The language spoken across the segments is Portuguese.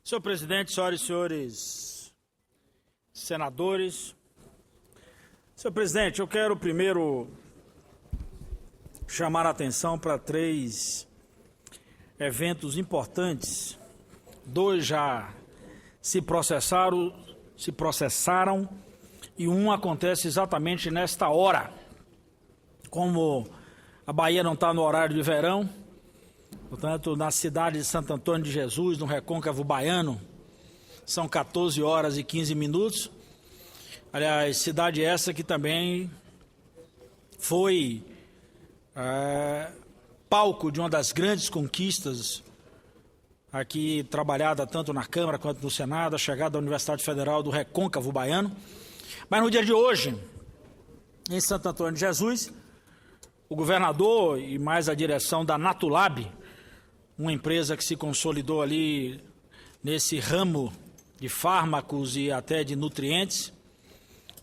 Senhor presidente, senhoras e senhores senadores. Senhor presidente, eu quero primeiro chamar a atenção para 3 eventos importantes. 2 já se processaram e um acontece exatamente nesta hora. Como a Bahia não está no horário de verão, portanto, na cidade de Santo Antônio de Jesus, no Recôncavo Baiano, são 14 horas e 15 minutos. Aliás, cidade essa que também foi palco de uma das grandes conquistas aqui trabalhada tanto na Câmara quanto no Senado, a chegada da Universidade Federal do Recôncavo Baiano. Mas no dia de hoje, em Santo Antônio de Jesus, o governador e mais a direção da Natulab, uma empresa que se consolidou ali nesse ramo de fármacos e até de nutrientes.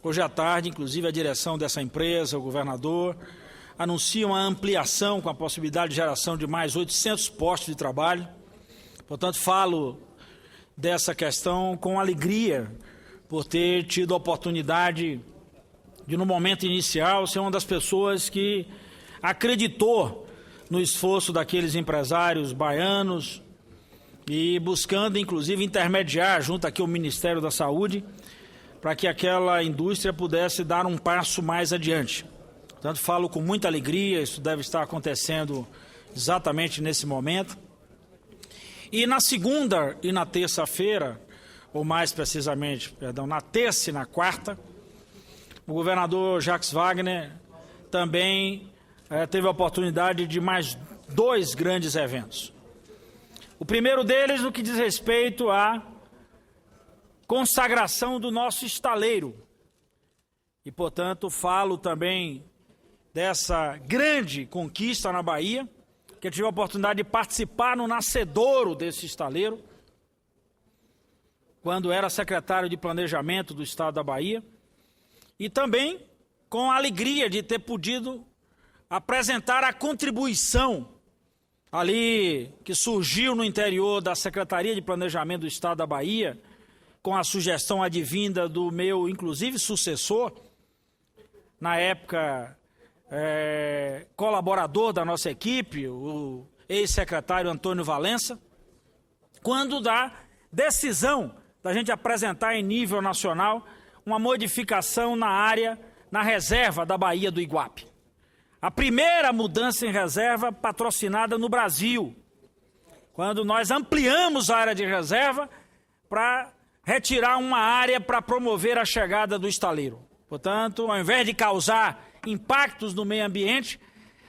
Hoje à tarde, inclusive, a direção dessa empresa, o governador, anuncia uma ampliação com a possibilidade de geração de mais 800 postos de trabalho. Portanto, falo dessa questão com alegria por ter tido a oportunidade de, no momento inicial, ser uma das pessoas que acreditou no esforço daqueles empresários baianos e buscando, inclusive, intermediar junto aqui ao Ministério da Saúde para que aquela indústria pudesse dar um passo mais adiante. Portanto, falo com muita alegria, isso deve estar acontecendo exatamente nesse momento. E na segunda e na terça-feira, ou mais precisamente, na terça e na quarta, o governador Jacques Wagner também teve a oportunidade de mais 2 grandes eventos. O primeiro deles no que diz respeito à consagração do nosso estaleiro. E, portanto, falo também dessa grande conquista na Bahia, que eu tive a oportunidade de participar no nascedouro desse estaleiro, quando era secretário de Planejamento do Estado da Bahia, e também com a alegria de ter podido apresentar a contribuição ali que surgiu no interior da Secretaria de Planejamento do Estado da Bahia, com a sugestão advinda do meu, inclusive, sucessor, na época colaborador da nossa equipe, o ex-secretário Antônio Valença, quando da decisão da gente apresentar em nível nacional uma modificação na área, na reserva da Baía do Iguape. A primeira mudança em reserva patrocinada no Brasil, quando nós ampliamos a área de reserva para retirar uma área para promover a chegada do estaleiro. Portanto, ao invés de causar impactos no meio ambiente,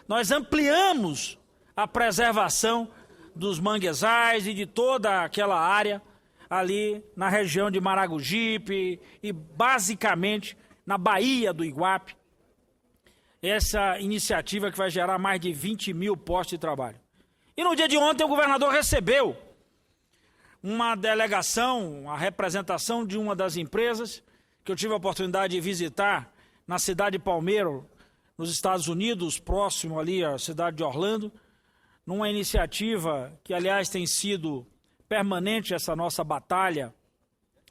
nós ampliamos a preservação dos manguezais e de toda aquela área ali na região de Maragogipe e basicamente na Baía do Iguape. Essa iniciativa que vai gerar mais de 20 mil postos de trabalho. E no dia de ontem o governador recebeu uma delegação, a representação de uma das empresas que eu tive a oportunidade de visitar na cidade de Palmeiro, nos Estados Unidos, próximo ali à cidade de Orlando, numa iniciativa que, aliás, tem sido permanente essa nossa batalha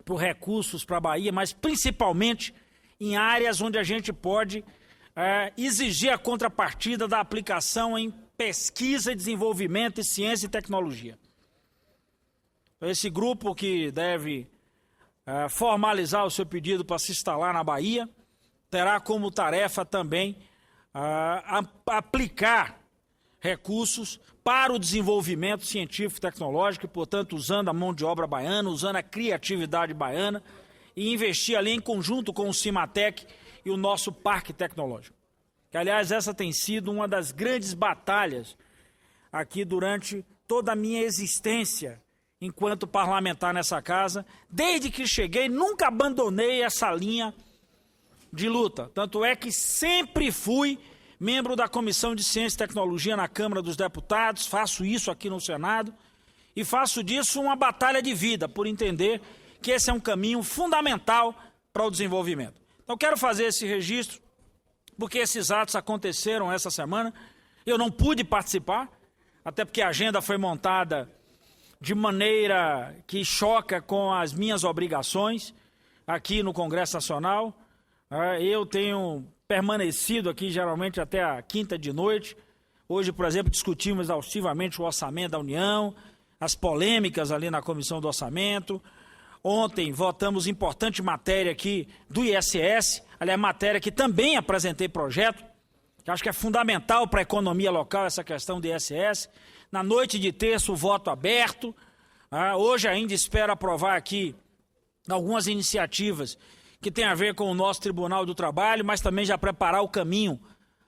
por recursos para a Bahia, mas principalmente em áreas onde a gente pode exigir a contrapartida da aplicação em pesquisa, desenvolvimento e ciência e tecnologia. Esse grupo que deve formalizar o seu pedido para se instalar na Bahia terá como tarefa também aplicar recursos para o desenvolvimento científico e tecnológico, e, portanto, usando a mão de obra baiana, usando a criatividade baiana e investir ali em conjunto com o Cimatec e o nosso parque tecnológico. Que, aliás, essa tem sido uma das grandes batalhas aqui durante toda a minha existência enquanto parlamentar nessa casa. Desde que cheguei, nunca abandonei essa linha de luta. Tanto é que sempre fui membro da Comissão de Ciência e Tecnologia na Câmara dos Deputados, faço isso aqui no Senado e faço disso uma batalha de vida, por entender que esse é um caminho fundamental para o desenvolvimento. Então, quero fazer esse registro, porque esses atos aconteceram essa semana. Eu não pude participar, até porque a agenda foi montada de maneira que choca com as minhas obrigações aqui no Congresso Nacional. Eu tenho permanecido aqui geralmente até a quinta de noite. Hoje, por exemplo, discutimos exaustivamente o orçamento da União, as polêmicas ali na Comissão do Orçamento. Ontem votamos importante matéria aqui do ISS, aliás, matéria que também apresentei projeto, que acho que é fundamental para a economia local essa questão do ISS. Na noite de terça, o voto aberto. Hoje ainda espero aprovar aqui algumas iniciativas que têm a ver com o nosso Tribunal do Trabalho, mas também já preparar o caminho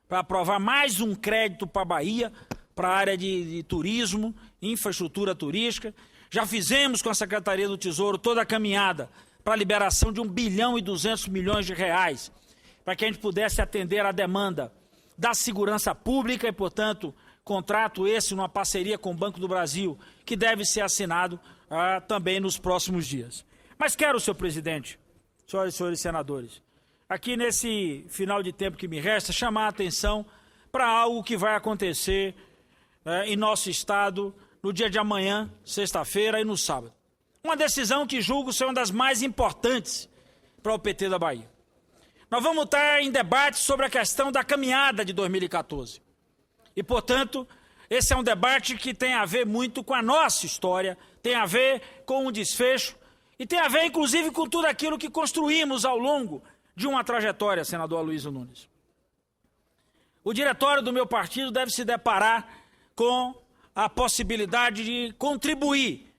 para aprovar mais um crédito para a Bahia, para a área de turismo, infraestrutura turística. Já fizemos com a Secretaria do Tesouro toda a caminhada para a liberação de 1 bilhão e 200 milhões de reais, para que a gente pudesse atender a demanda da segurança pública e, portanto, contrato esse numa parceria com o Banco do Brasil, que deve ser assinado também nos próximos dias. Mas quero, senhor presidente, senhoras e senhores senadores, aqui nesse final de tempo que me resta, chamar a atenção para algo que vai acontecer em nosso estado no dia de amanhã, sexta-feira e no sábado. Uma decisão que julgo ser uma das mais importantes para o PT da Bahia. Nós vamos estar em debate sobre a questão da caminhada de 2014. E, portanto, esse é um debate que tem a ver muito com a nossa história, tem a ver com o desfecho e tem a ver, inclusive, com tudo aquilo que construímos ao longo de uma trajetória, senador Aloysio Nunes. O diretório do meu partido deve se deparar com a possibilidade de contribuir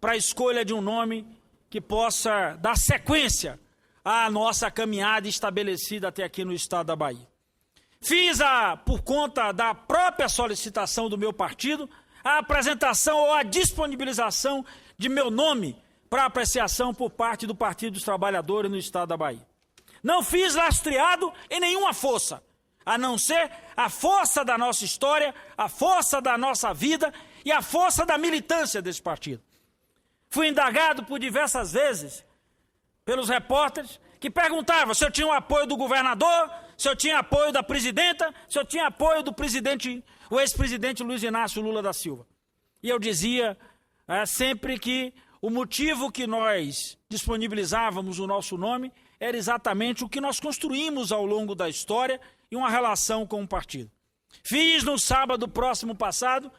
para a escolha de um nome que possa dar sequência à nossa caminhada estabelecida até aqui no estado da Bahia. Fiz, por conta da própria solicitação do meu partido, a apresentação ou a disponibilização de meu nome para apreciação por parte do Partido dos Trabalhadores no estado da Bahia. Não fiz lastreado em nenhuma força, a não ser a força da nossa história, a força da nossa vida e a força da militância desse partido. Fui indagado por diversas vezes pelos repórteres que perguntavam se eu tinha o apoio do governador, se eu tinha apoio da presidenta, se eu tinha apoio do presidente, o ex-presidente Luiz Inácio Lula da Silva. E eu dizia sempre que o motivo que nós disponibilizávamos o nosso nome era exatamente o que nós construímos ao longo da história e uma relação com o partido. Fiz no sábado próximo passado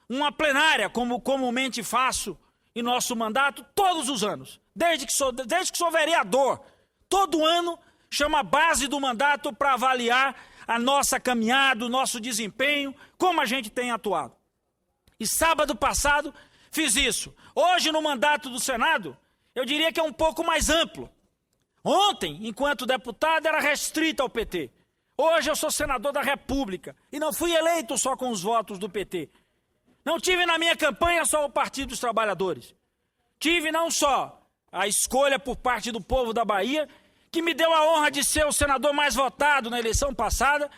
uma plenária, como comumente faço em nosso mandato todos os anos, desde que sou vereador. Todo ano chamo a base do mandato para avaliar a nossa caminhada, o nosso desempenho, como a gente tem atuado. E sábado passado fiz isso. Hoje, no mandato do Senado, eu diria que é um pouco mais amplo. Ontem, enquanto deputado, era restrito ao PT. Hoje eu sou senador da República e não fui eleito só com os votos do PT. Não tive na minha campanha só o Partido dos Trabalhadores. Tive não só a escolha por parte do povo da Bahia, que me deu a honra de ser o senador mais votado na eleição passada,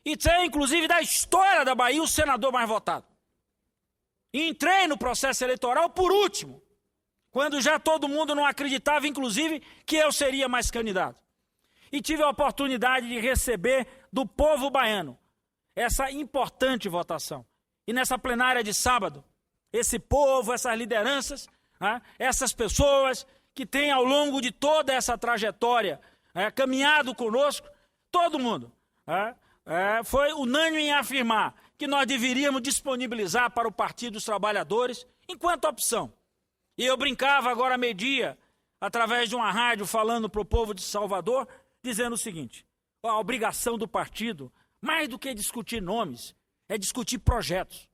e ser, inclusive, da história da Bahia, o senador mais votado. E entrei no processo eleitoral por último, quando já todo mundo não acreditava, inclusive, que eu seria mais candidato. E tive a oportunidade de receber do povo baiano essa importante votação. E nessa plenária de sábado, esse povo, essas lideranças, essas pessoas que têm ao longo de toda essa trajetória caminhado conosco, todo mundo foi unânime em afirmar que nós deveríamos disponibilizar para o Partido dos Trabalhadores enquanto opção. E eu brincava agora a meio-dia, através de uma rádio falando para o povo de Salvador, dizendo o seguinte: a obrigação do partido, mais do que discutir nomes, é discutir projetos,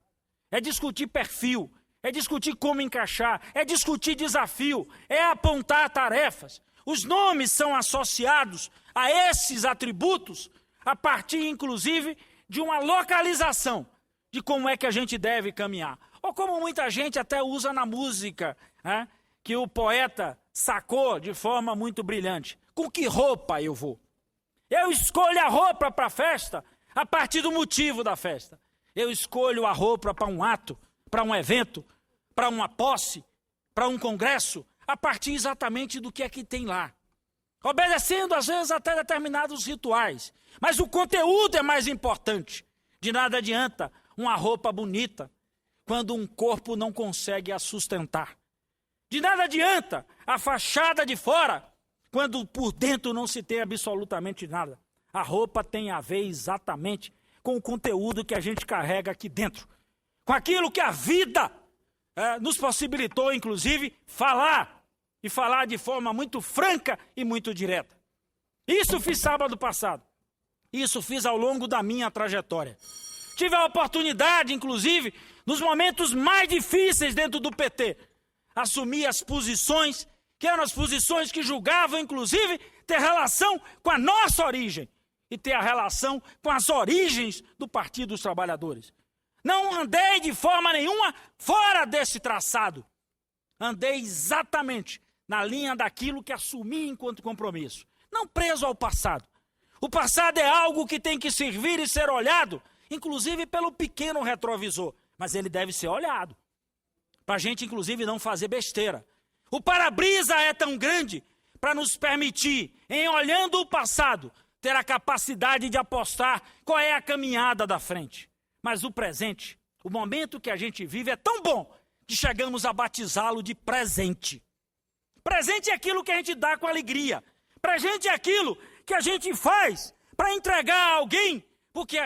é discutir perfil, é discutir como encaixar, é discutir desafio, é apontar tarefas. Os nomes são associados a esses atributos a partir, inclusive, de uma localização de como é que a gente deve caminhar. Ou como muita gente até usa na música, que o poeta sacou de forma muito brilhante. Com que roupa eu vou? Eu escolho a roupa para a festa a partir do motivo da festa. Eu escolho a roupa para um ato, para um evento, para uma posse, para um congresso, a partir exatamente do que é que tem lá. Obedecendo, às vezes, até determinados rituais. Mas o conteúdo é mais importante. De nada adianta uma roupa bonita, quando um corpo não consegue a sustentar. De nada adianta a fachada de fora, quando por dentro não se tem absolutamente nada. A roupa tem a ver exatamente com o conteúdo que a gente carrega aqui dentro. Com aquilo que a vida nos possibilitou, inclusive, falar. E falar de forma muito franca e muito direta. Isso fiz sábado passado. Isso fiz ao longo da minha trajetória. Tive a oportunidade, inclusive, nos momentos mais difíceis dentro do PT, assumir as posições, que eram as posições que julgavam, inclusive, ter relação com a nossa origem e ter a relação com as origens do Partido dos Trabalhadores. Não andei de forma nenhuma fora desse traçado. Andei exatamente na linha daquilo que assumi enquanto compromisso. Não preso ao passado. O passado é algo que tem que servir e ser olhado, inclusive pelo pequeno retrovisor. Mas ele deve ser olhado. Para a gente, inclusive, não fazer besteira. O para-brisa é tão grande para nos permitir, em olhando o passado, ter a capacidade de apostar qual é a caminhada da frente. Mas o presente, o momento que a gente vive é tão bom que chegamos a batizá-lo de presente. Presente é aquilo que a gente dá com alegria. Presente é aquilo que a gente faz para entregar a alguém, porque a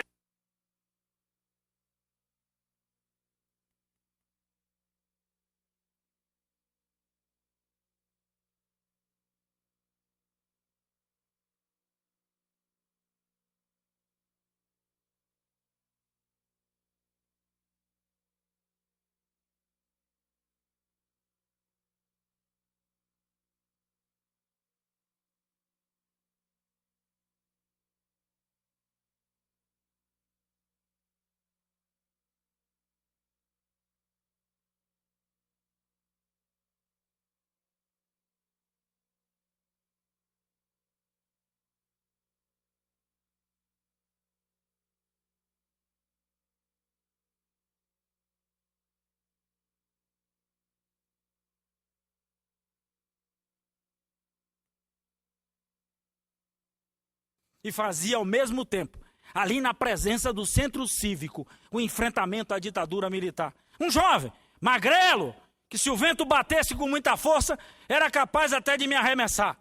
e fazia ao mesmo tempo, ali na presença do centro cívico, o enfrentamento à ditadura militar. Um jovem, magrelo, que se o vento batesse com muita força, era capaz até de me arremessar.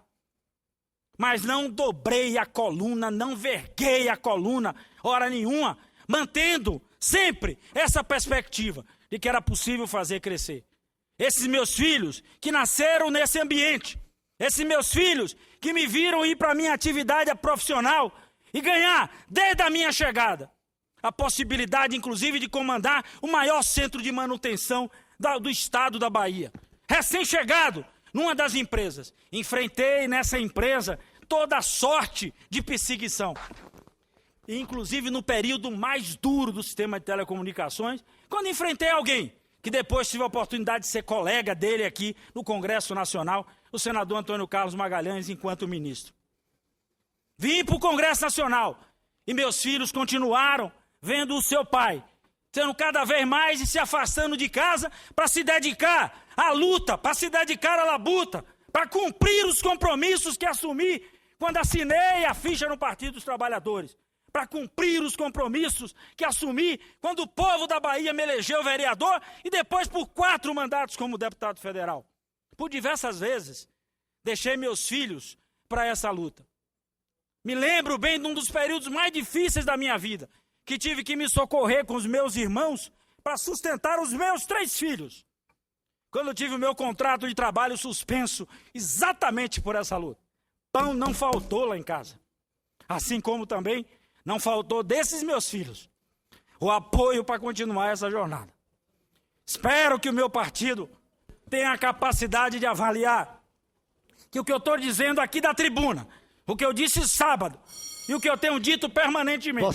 Mas não dobrei a coluna, não verguei a coluna, hora nenhuma, mantendo sempre essa perspectiva de que era possível fazer crescer. Esses meus filhos que nasceram nesse ambiente, esses meus filhos que me viram ir para a minha atividade profissional e ganhar, desde a minha chegada, a possibilidade, inclusive, de comandar o maior centro de manutenção do estado da Bahia. Recém-chegado numa das empresas. Enfrentei nessa empresa toda sorte de perseguição. E, inclusive, no período mais duro do sistema de telecomunicações, quando enfrentei alguém que depois tive a oportunidade de ser colega dele aqui no Congresso Nacional, o senador Antônio Carlos Magalhães, enquanto ministro. Vim para o Congresso Nacional e meus filhos continuaram vendo o seu pai sendo cada vez mais e se afastando de casa para se dedicar à luta, para se dedicar à labuta, para cumprir os compromissos que assumi quando assinei a ficha no Partido dos Trabalhadores, para cumprir os compromissos que assumi quando o povo da Bahia me elegeu vereador e depois por 4 mandatos como deputado federal. Por diversas vezes, deixei meus filhos para essa luta. Me lembro bem de um dos períodos mais difíceis da minha vida, que tive que me socorrer com os meus irmãos para sustentar os meus 3 filhos. Quando tive o meu contrato de trabalho suspenso, exatamente por essa luta. Pão não faltou lá em casa. Assim como também não faltou desses meus filhos o apoio para continuar essa jornada. Espero que o meu partido tenha a capacidade de avaliar que o que eu estou dizendo aqui da tribuna, o que eu disse sábado e o que eu tenho dito permanentemente,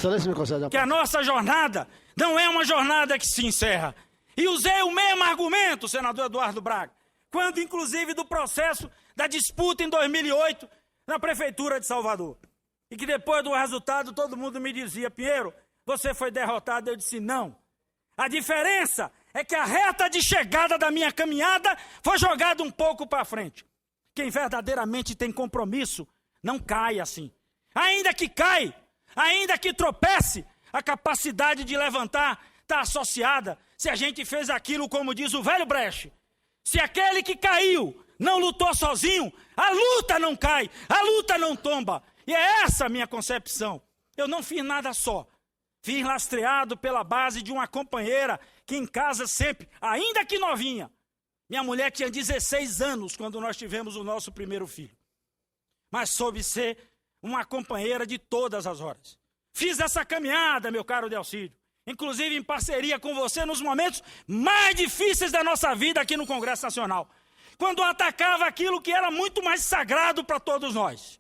que a nossa jornada não é uma jornada que se encerra. E usei o mesmo argumento, senador Eduardo Braga, quando inclusive do processo da disputa em 2008 na Prefeitura de Salvador. E que depois do resultado todo mundo me dizia: Pinheiro, você foi derrotado. Eu disse: não. A diferença é que a reta de chegada da minha caminhada foi jogada um pouco para frente. Quem verdadeiramente tem compromisso não cai assim. Ainda que cai, ainda que tropece, a capacidade de levantar está associada se a gente fez aquilo como diz o velho Brecht. Se aquele que caiu não lutou sozinho, a luta não cai, a luta não tomba. E é essa a minha concepção. Eu não fiz nada só. Fiz lastreado pela base de uma companheira que em casa sempre, ainda que novinha, minha mulher tinha 16 anos quando nós tivemos o nosso primeiro filho. Mas soube ser uma companheira de todas as horas. Fiz essa caminhada, meu caro Delcídio, inclusive em parceria com você nos momentos mais difíceis da nossa vida aqui no Congresso Nacional. Quando atacava aquilo que era muito mais sagrado para todos nós.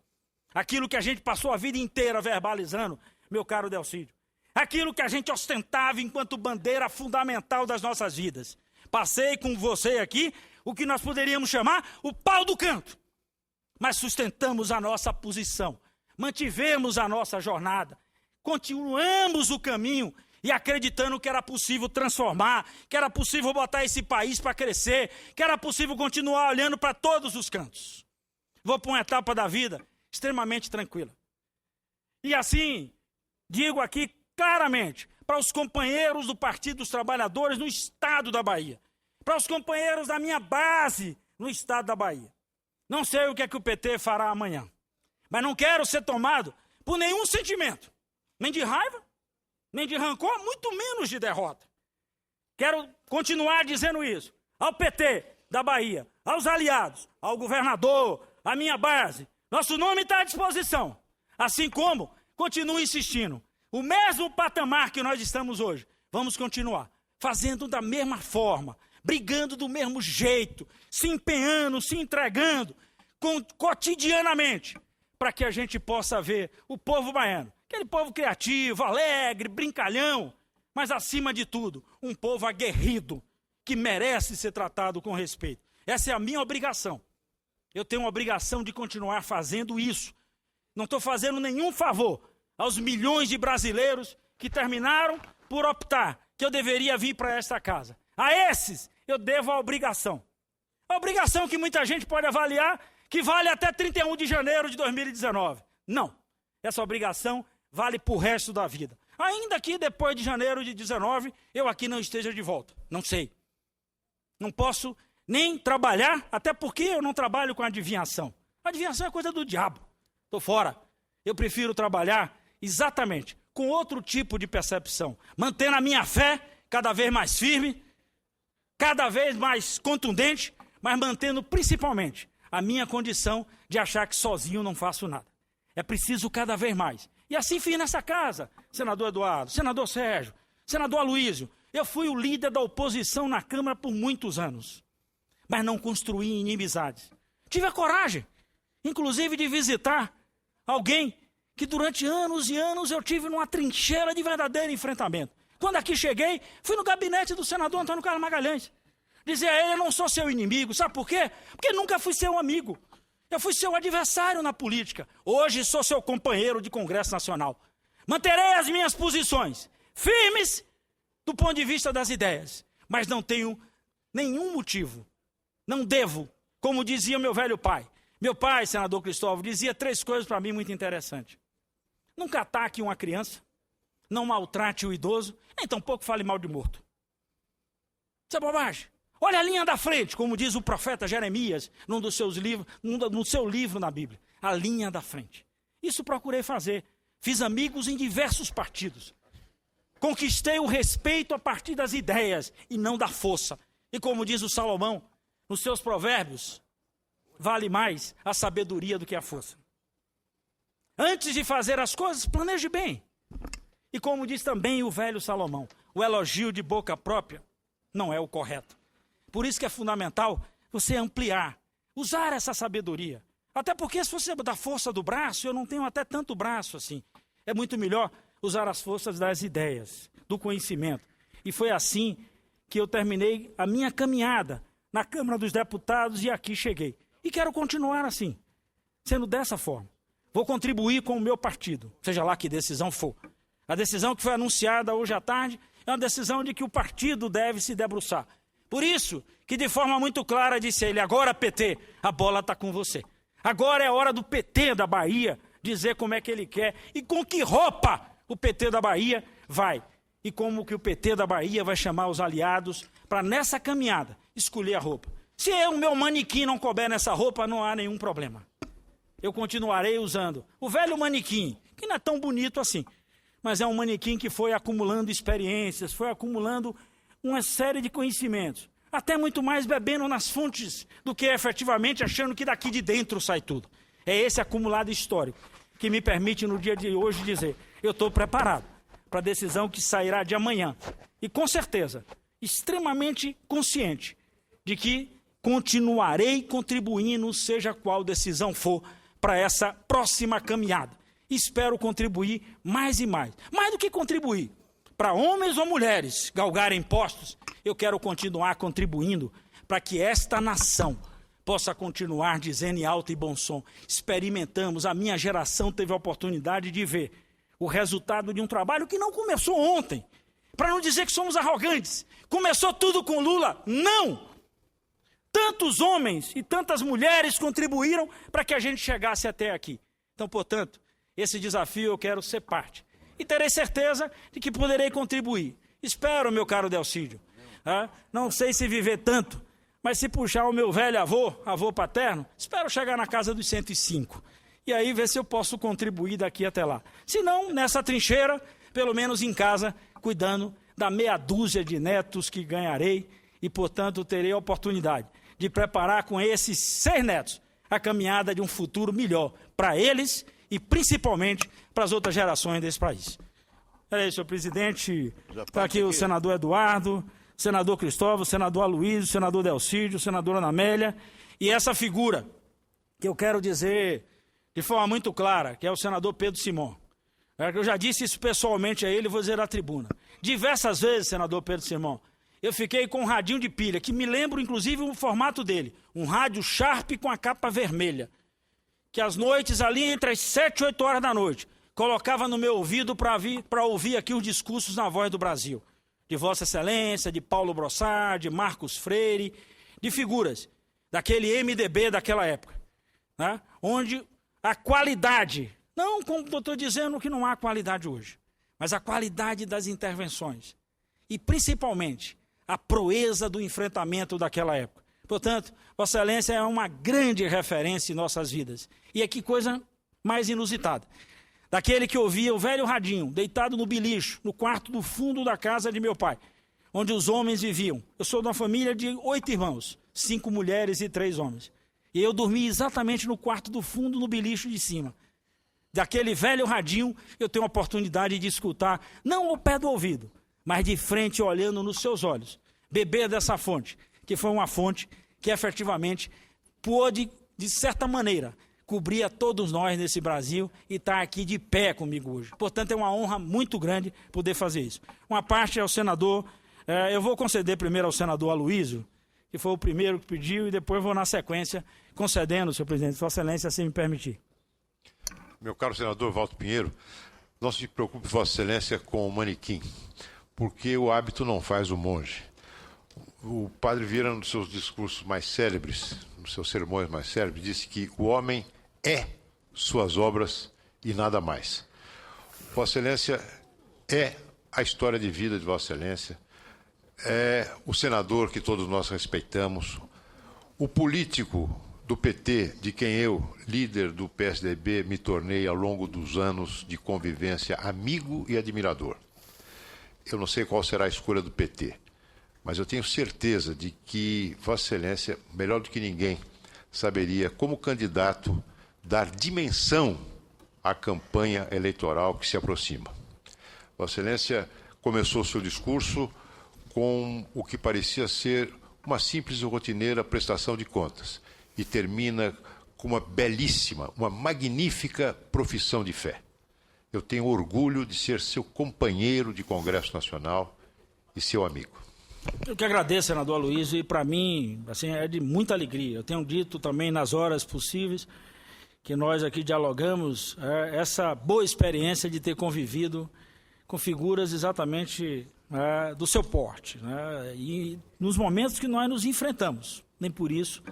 Aquilo que a gente passou a vida inteira verbalizando, meu caro Delcídio. Aquilo que a gente ostentava enquanto bandeira fundamental das nossas vidas. Passei com você aqui o que nós poderíamos chamar o pau do canto. Mas sustentamos a nossa posição, mantivemos a nossa jornada, continuamos o caminho e acreditando que era possível transformar, que era possível botar esse país para crescer, que era possível continuar olhando para todos os cantos. Vou para uma etapa da vida extremamente tranquila. E assim, digo aqui claramente, para os companheiros do Partido dos Trabalhadores no estado da Bahia, para os companheiros da minha base no estado da Bahia. Não sei o que é que o PT fará amanhã, mas não quero ser tomado por nenhum sentimento, nem de raiva, nem de rancor, muito menos de derrota. Quero continuar dizendo isso ao PT da Bahia, aos aliados, ao governador, à minha base. Nosso nome está à disposição, assim como continuo insistindo. O mesmo patamar que nós estamos hoje, vamos continuar fazendo da mesma forma, brigando do mesmo jeito, se empenhando, se entregando cotidianamente, para que a gente possa ver o povo baiano, aquele povo criativo, alegre, brincalhão, mas acima de tudo, um povo aguerrido, que merece ser tratado com respeito. Essa é a minha obrigação. Eu tenho a obrigação de continuar fazendo isso. Não estou fazendo nenhum favor aos milhões de brasileiros que terminaram por optar que eu deveria vir para esta casa. A esses eu devo a obrigação. A obrigação que muita gente pode avaliar que vale até 31 de janeiro de 2019. Não. Essa obrigação vale para o resto da vida. Ainda que depois de janeiro de 19 eu aqui não esteja de volta. Não sei. Não posso nem trabalhar, até porque eu não trabalho com adivinhação. Adivinhação é coisa do diabo. Estou fora. Eu prefiro trabalhar exatamente com outro tipo de percepção. Mantendo a minha fé cada vez mais firme, cada vez mais contundente, mas mantendo principalmente a minha condição de achar que sozinho não faço nada. É preciso cada vez mais. E assim fiz nessa casa, senador Eduardo, senador Sérgio, senador Aloísio. Eu fui o líder da oposição na Câmara por muitos anos, mas não construí inimizades. Tive a coragem, inclusive, de visitar alguém que durante anos e anos eu tive numa trincheira de verdadeiro enfrentamento. Quando aqui cheguei, fui no gabinete do senador Antônio Carlos Magalhães. Dizia a ele, eu não sou seu inimigo, sabe por quê? Porque nunca fui seu amigo. Eu fui seu adversário na política. Hoje sou seu companheiro de Congresso Nacional. Manterei as minhas posições firmes do ponto de vista das ideias, mas não tenho nenhum motivo, não devo, como dizia meu velho pai. Meu pai, senador Cristóvão, dizia 3 coisas para mim muito interessantes. Nunca ataque uma criança, não maltrate o idoso, nem tampouco fale mal de morto. Isso é bobagem. Olha a linha da frente, como diz o profeta Jeremias, num dos seus livros, no seu livro na Bíblia. A linha da frente. Isso procurei fazer. Fiz amigos em diversos partidos. Conquistei o respeito a partir das ideias e não da força. E como diz o Salomão, nos seus provérbios, vale mais a sabedoria do que a força. Antes de fazer as coisas, planeje bem. E como diz também o velho Salomão, o elogio de boca própria não é o correto. Por isso que é fundamental você ampliar, usar essa sabedoria. Até porque se você da força do braço, eu não tenho até tanto braço assim. É muito melhor usar as forças das ideias, do conhecimento. E foi assim que eu terminei a minha caminhada na Câmara dos Deputados e aqui cheguei. E quero continuar assim, sendo dessa forma. Vou contribuir com o meu partido, seja lá que decisão for. A decisão que foi anunciada hoje à tarde é uma decisão de que o partido deve se debruçar. Por isso que de forma muito clara disse ele, agora PT, a bola está com você. Agora é a hora do PT da Bahia dizer como é que ele quer e com que roupa o PT da Bahia vai. e como que o PT da Bahia vai chamar os aliados para, nessa caminhada, escolher a roupa. Se o meu manequim não couber nessa roupa, não há nenhum problema. Eu continuarei usando o velho manequim, que não é tão bonito assim, mas é um manequim que foi acumulando experiências, foi acumulando uma série de conhecimentos, até muito mais bebendo nas fontes do que efetivamente achando que daqui de dentro sai tudo. É esse acumulado histórico que me permite no dia de hoje dizer, eu estou preparado para a decisão que sairá de amanhã. E com certeza, extremamente consciente de que continuarei contribuindo, seja qual decisão for, para essa próxima caminhada. Espero contribuir mais e mais. Mais do que contribuir, para homens ou mulheres galgarem postos, eu quero continuar contribuindo para que esta nação possa continuar dizendo em alto e bom som, experimentamos, a minha geração teve a oportunidade de ver o resultado de um trabalho que não começou ontem, para não dizer que somos arrogantes, começou tudo com Lula, não! Tantos homens e tantas mulheres contribuíram para que a gente chegasse até aqui. Então, portanto, esse desafio eu quero ser parte. E terei certeza de que poderei contribuir. Espero, meu caro Delcídio, não sei se viver tanto, mas se puxar o meu velho avô paterno, espero chegar na casa dos 105. E aí ver se eu posso contribuir daqui até lá. Se não, nessa trincheira, pelo menos em casa, cuidando da meia dúzia de netos que ganharei e, portanto, terei a oportunidade de preparar com esses 6 netos a caminhada de um futuro melhor para eles e principalmente para as outras gerações desse país. É isso, senhor presidente. Está aqui o senador Eduardo, senador Cristóvão, senador Aloysio, senador Delcídio, senadora Ana Amélia, e essa figura que eu quero dizer de forma muito clara, que é o senador Pedro Simão. Eu já disse isso pessoalmente a ele, vou dizer na tribuna. Diversas vezes, senador Pedro Simão, eu fiquei com um radinho de pilha, que me lembro inclusive o formato dele, um rádio Sharp com a capa vermelha, que às noites ali entre as 7 e 8 horas da noite, colocava no meu ouvido para ouvir aqui os discursos na Voz do Brasil, de Vossa Excelência, de Paulo Brossard, de Marcos Freire, de figuras daquele MDB daquela época, né? Onde a qualidade, não como eu estou dizendo que não há qualidade hoje, mas a qualidade das intervenções e principalmente a proeza do enfrentamento daquela época. Portanto, Vossa Excelência é uma grande referência em nossas vidas. E aqui coisa mais inusitada. Daquele que ouvia o velho radinho, deitado no bilicho, no quarto do fundo da casa de meu pai, onde os homens viviam. Eu sou de uma família de 8 irmãos, 5 mulheres e 3 homens. E eu dormi exatamente no quarto do fundo, no bilicho de cima. Daquele velho radinho, eu tenho a oportunidade de escutar, não ao pé do ouvido, mas de frente, olhando nos seus olhos, beber dessa fonte, que foi uma fonte que efetivamente pôde, de certa maneira, cobrir a todos nós nesse Brasil e estar aqui de pé comigo hoje. Portanto, é uma honra muito grande poder fazer isso. Uma parte é o senador, eu vou conceder primeiro ao senador Aloysio, que foi o primeiro que pediu, e depois vou na sequência concedendo, senhor presidente, Vossa Excelência, assim me permitir. Meu caro senador Walter Pinheiro, não se preocupe, Vossa Excelência, com o manequim, porque o hábito não faz o monge. O padre Vieira, nos seus discursos mais célebres, nos seus sermões mais célebres, disse que o homem é suas obras e nada mais. Vossa Excelência é a história de vida de Vossa Excelência, é o senador que todos nós respeitamos, o político do PT, de quem eu, líder do PSDB, me tornei ao longo dos anos de convivência amigo e admirador. Eu não sei qual será a escolha do PT, mas eu tenho certeza de que Vossa Excelência, melhor do que ninguém, saberia, como candidato, dar dimensão à campanha eleitoral que se aproxima. Vossa Excelência começou seu discurso com o que parecia ser uma simples e rotineira prestação de contas e termina com uma belíssima, uma magnífica profissão de fé. Eu tenho orgulho de ser seu companheiro de Congresso Nacional e seu amigo. Eu que agradeço, senador Aloysio, e para mim assim, é de muita alegria. Eu tenho dito também nas horas possíveis que nós aqui dialogamos essa boa experiência de ter convivido com figuras exatamente do seu porte, né? E nos momentos que nós nos enfrentamos, nem por isso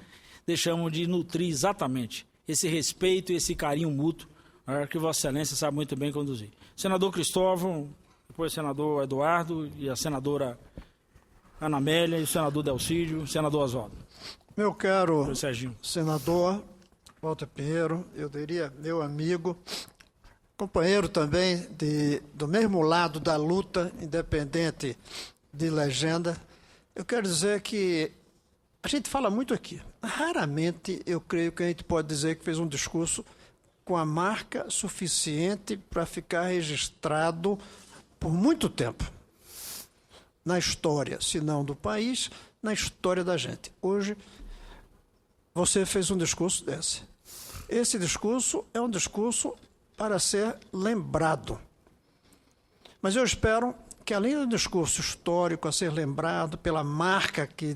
deixamos de nutrir exatamente esse respeito e esse carinho mútuo que Vossa Excelência sabe muito bem conduzir. Senador Cristóvão, depois o senador Eduardo e a senadora Ana Amélia e o senador Delcídio, o senador Oswaldo. Meu caro Serginho. senador Walter Pinheiro, eu diria meu amigo, companheiro também do mesmo lado da luta, independente de legenda, eu quero dizer que a gente fala muito aqui. Raramente eu creio que a gente pode dizer que fez um discurso com a marca suficiente para ficar registrado por muito tempo na história, se não do país, na história da gente. Hoje, você fez um discurso desse. Esse discurso é um discurso para ser lembrado. Mas eu espero que, além do discurso histórico a ser lembrado pela marca que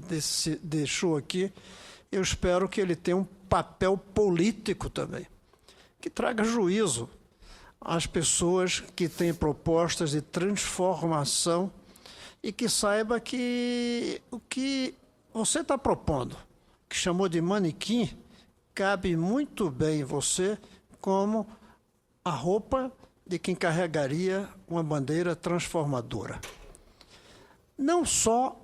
deixou aqui, eu espero que ele tenha um papel político também, que traga juízo às pessoas que têm propostas de transformação e que saiba que o que você está propondo, que chamou de manequim, cabe muito bem em você como a roupa de quem carregaria uma bandeira transformadora. Não só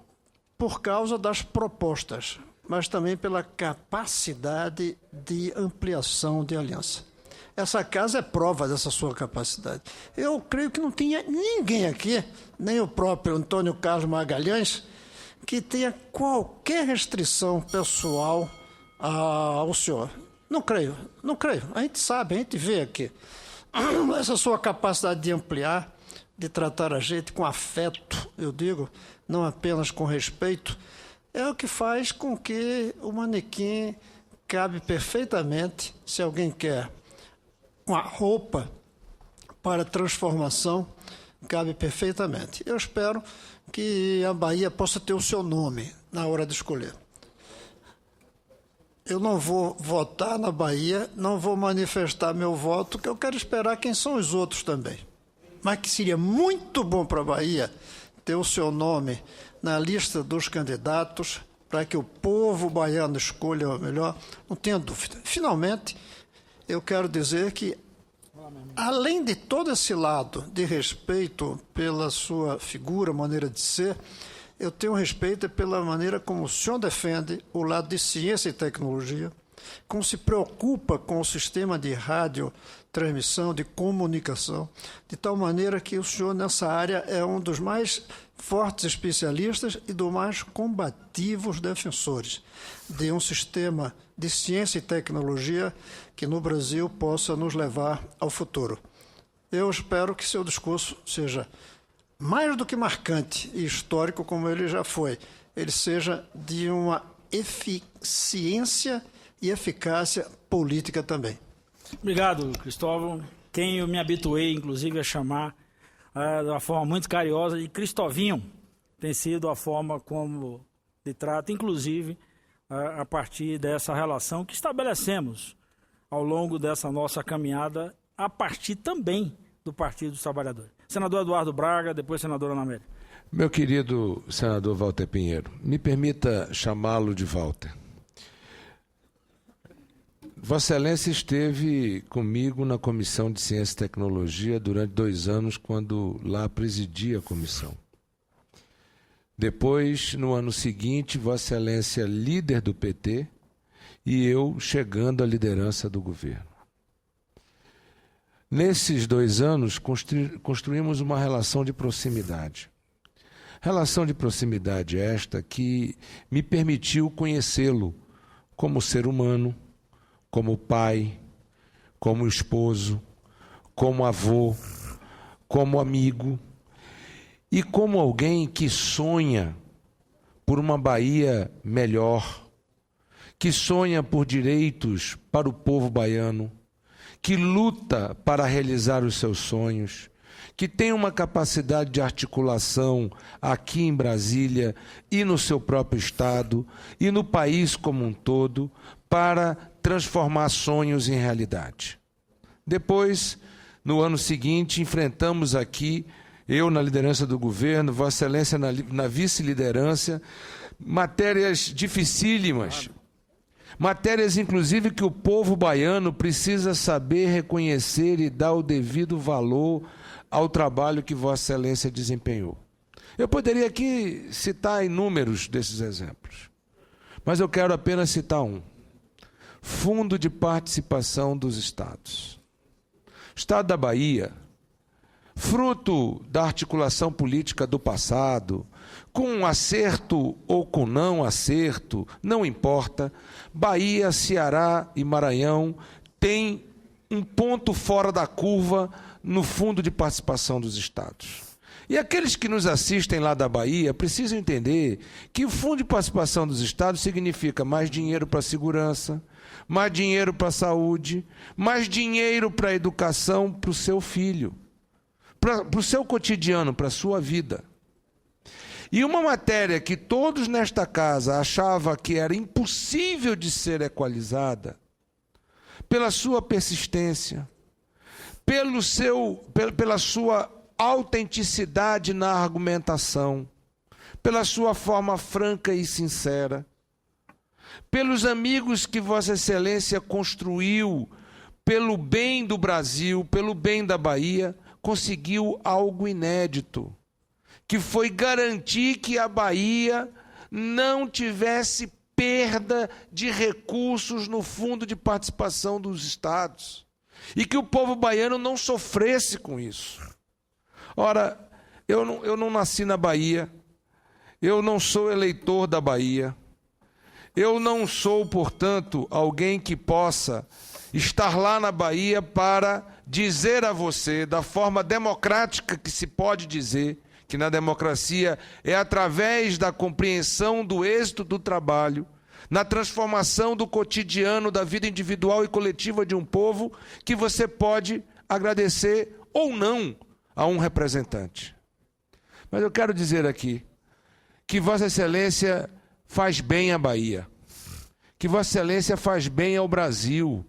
por causa das propostas, mas também pela capacidade de ampliação de aliança. Essa casa é prova dessa sua capacidade. Eu creio que não tinha ninguém aqui, nem o próprio Antônio Carlos Magalhães, que tenha qualquer restrição pessoal ao senhor. Não creio. A gente sabe, a gente vê aqui. Essa sua capacidade de ampliar, de tratar a gente com afeto, eu digo, não apenas com respeito, é o que faz com que o manequim cabe perfeitamente, se alguém quer uma roupa para transformação, cabe perfeitamente. Eu espero que a Bahia possa ter o seu nome na hora de escolher. Eu não vou votar na Bahia, não vou manifestar meu voto, que eu quero esperar quem são os outros também. Mas que seria muito bom para a Bahia ter o seu nome na lista dos candidatos para que o povo baiano escolha o melhor, não tenha dúvida. Finalmente, eu quero dizer que, além de todo esse lado de respeito pela sua figura, maneira de ser, eu tenho respeito pela maneira como o senhor defende o lado de ciência e tecnologia, como se preocupa com o sistema de radiotransmissão, de comunicação, de tal maneira que o senhor, nessa área, é um dos mais fortes especialistas e dos mais combativos defensores de um sistema de ciência e tecnologia que no Brasil possa nos levar ao futuro. Eu espero que seu discurso seja mais do que marcante e histórico, como ele já foi, ele seja de uma eficiência e eficácia política também. Obrigado, Cristóvão. Quem eu me habituei, inclusive, a chamar de uma forma muito carinhosa de Cristovinho, tem sido a forma como lhe trato, inclusive a partir dessa relação que estabelecemos ao longo dessa nossa caminhada, a partir também do Partido dos Trabalhadores. Senador Eduardo Braga, depois senadora Ana Amélia. Meu querido senador Walter Pinheiro, me permita chamá-lo de Walter. Vossa Excelência esteve comigo na Comissão de Ciência e Tecnologia durante 2 anos, quando lá presidia a comissão. Depois, no ano seguinte, Vossa Excelência líder do PT e eu chegando à liderança do governo. Nesses 2 anos, construímos uma relação de proximidade. Relação de proximidade esta que me permitiu conhecê-lo como ser humano, como pai, como esposo, como avô, como amigo e como alguém que sonha por uma Bahia melhor, que sonha por direitos para o povo baiano, que luta para realizar os seus sonhos, que tem uma capacidade de articulação aqui em Brasília e no seu próprio estado e no país como um todo para transformar sonhos em realidade. Depois, no ano seguinte, enfrentamos aqui, eu na liderança do governo, Vossa Excelência na vice-liderança, matérias dificílimas, matérias, inclusive, que o povo baiano precisa saber reconhecer e dar o devido valor ao trabalho que Vossa Excelência desempenhou. Eu poderia aqui citar inúmeros desses exemplos, mas eu quero apenas citar um. Fundo de Participação dos Estados. O Estado da Bahia, fruto da articulação política do passado, com acerto ou com não acerto, não importa, Bahia, Ceará e Maranhão têm um ponto fora da curva no Fundo de Participação dos Estados. E aqueles que nos assistem lá da Bahia precisam entender que o Fundo de Participação dos Estados significa mais dinheiro para a segurança, mais dinheiro para a saúde, mais dinheiro para a educação para o seu filho, para o seu cotidiano, para a sua vida. E uma matéria que todos nesta casa achavam que era impossível de ser equalizada, pela sua persistência, pela sua autenticidade na argumentação, pela sua forma franca e sincera, pelos amigos que Vossa Excelência construiu pelo bem do Brasil, pelo bem da Bahia, conseguiu algo inédito, que foi garantir que a Bahia não tivesse perda de recursos no Fundo de Participação dos Estados e que o povo baiano não sofresse com isso. Ora, eu não nasci na Bahia, eu não sou eleitor da Bahia, eu não sou, portanto, alguém que possa estar lá na Bahia para dizer a você, da forma democrática que se pode dizer, que na democracia é através da compreensão do êxito do trabalho, na transformação do cotidiano, da vida individual e coletiva de um povo, que você pode agradecer ou não a um representante. Mas eu quero dizer aqui que Vossa Excelência faz bem à Bahia, que Vossa Excelência faz bem ao Brasil,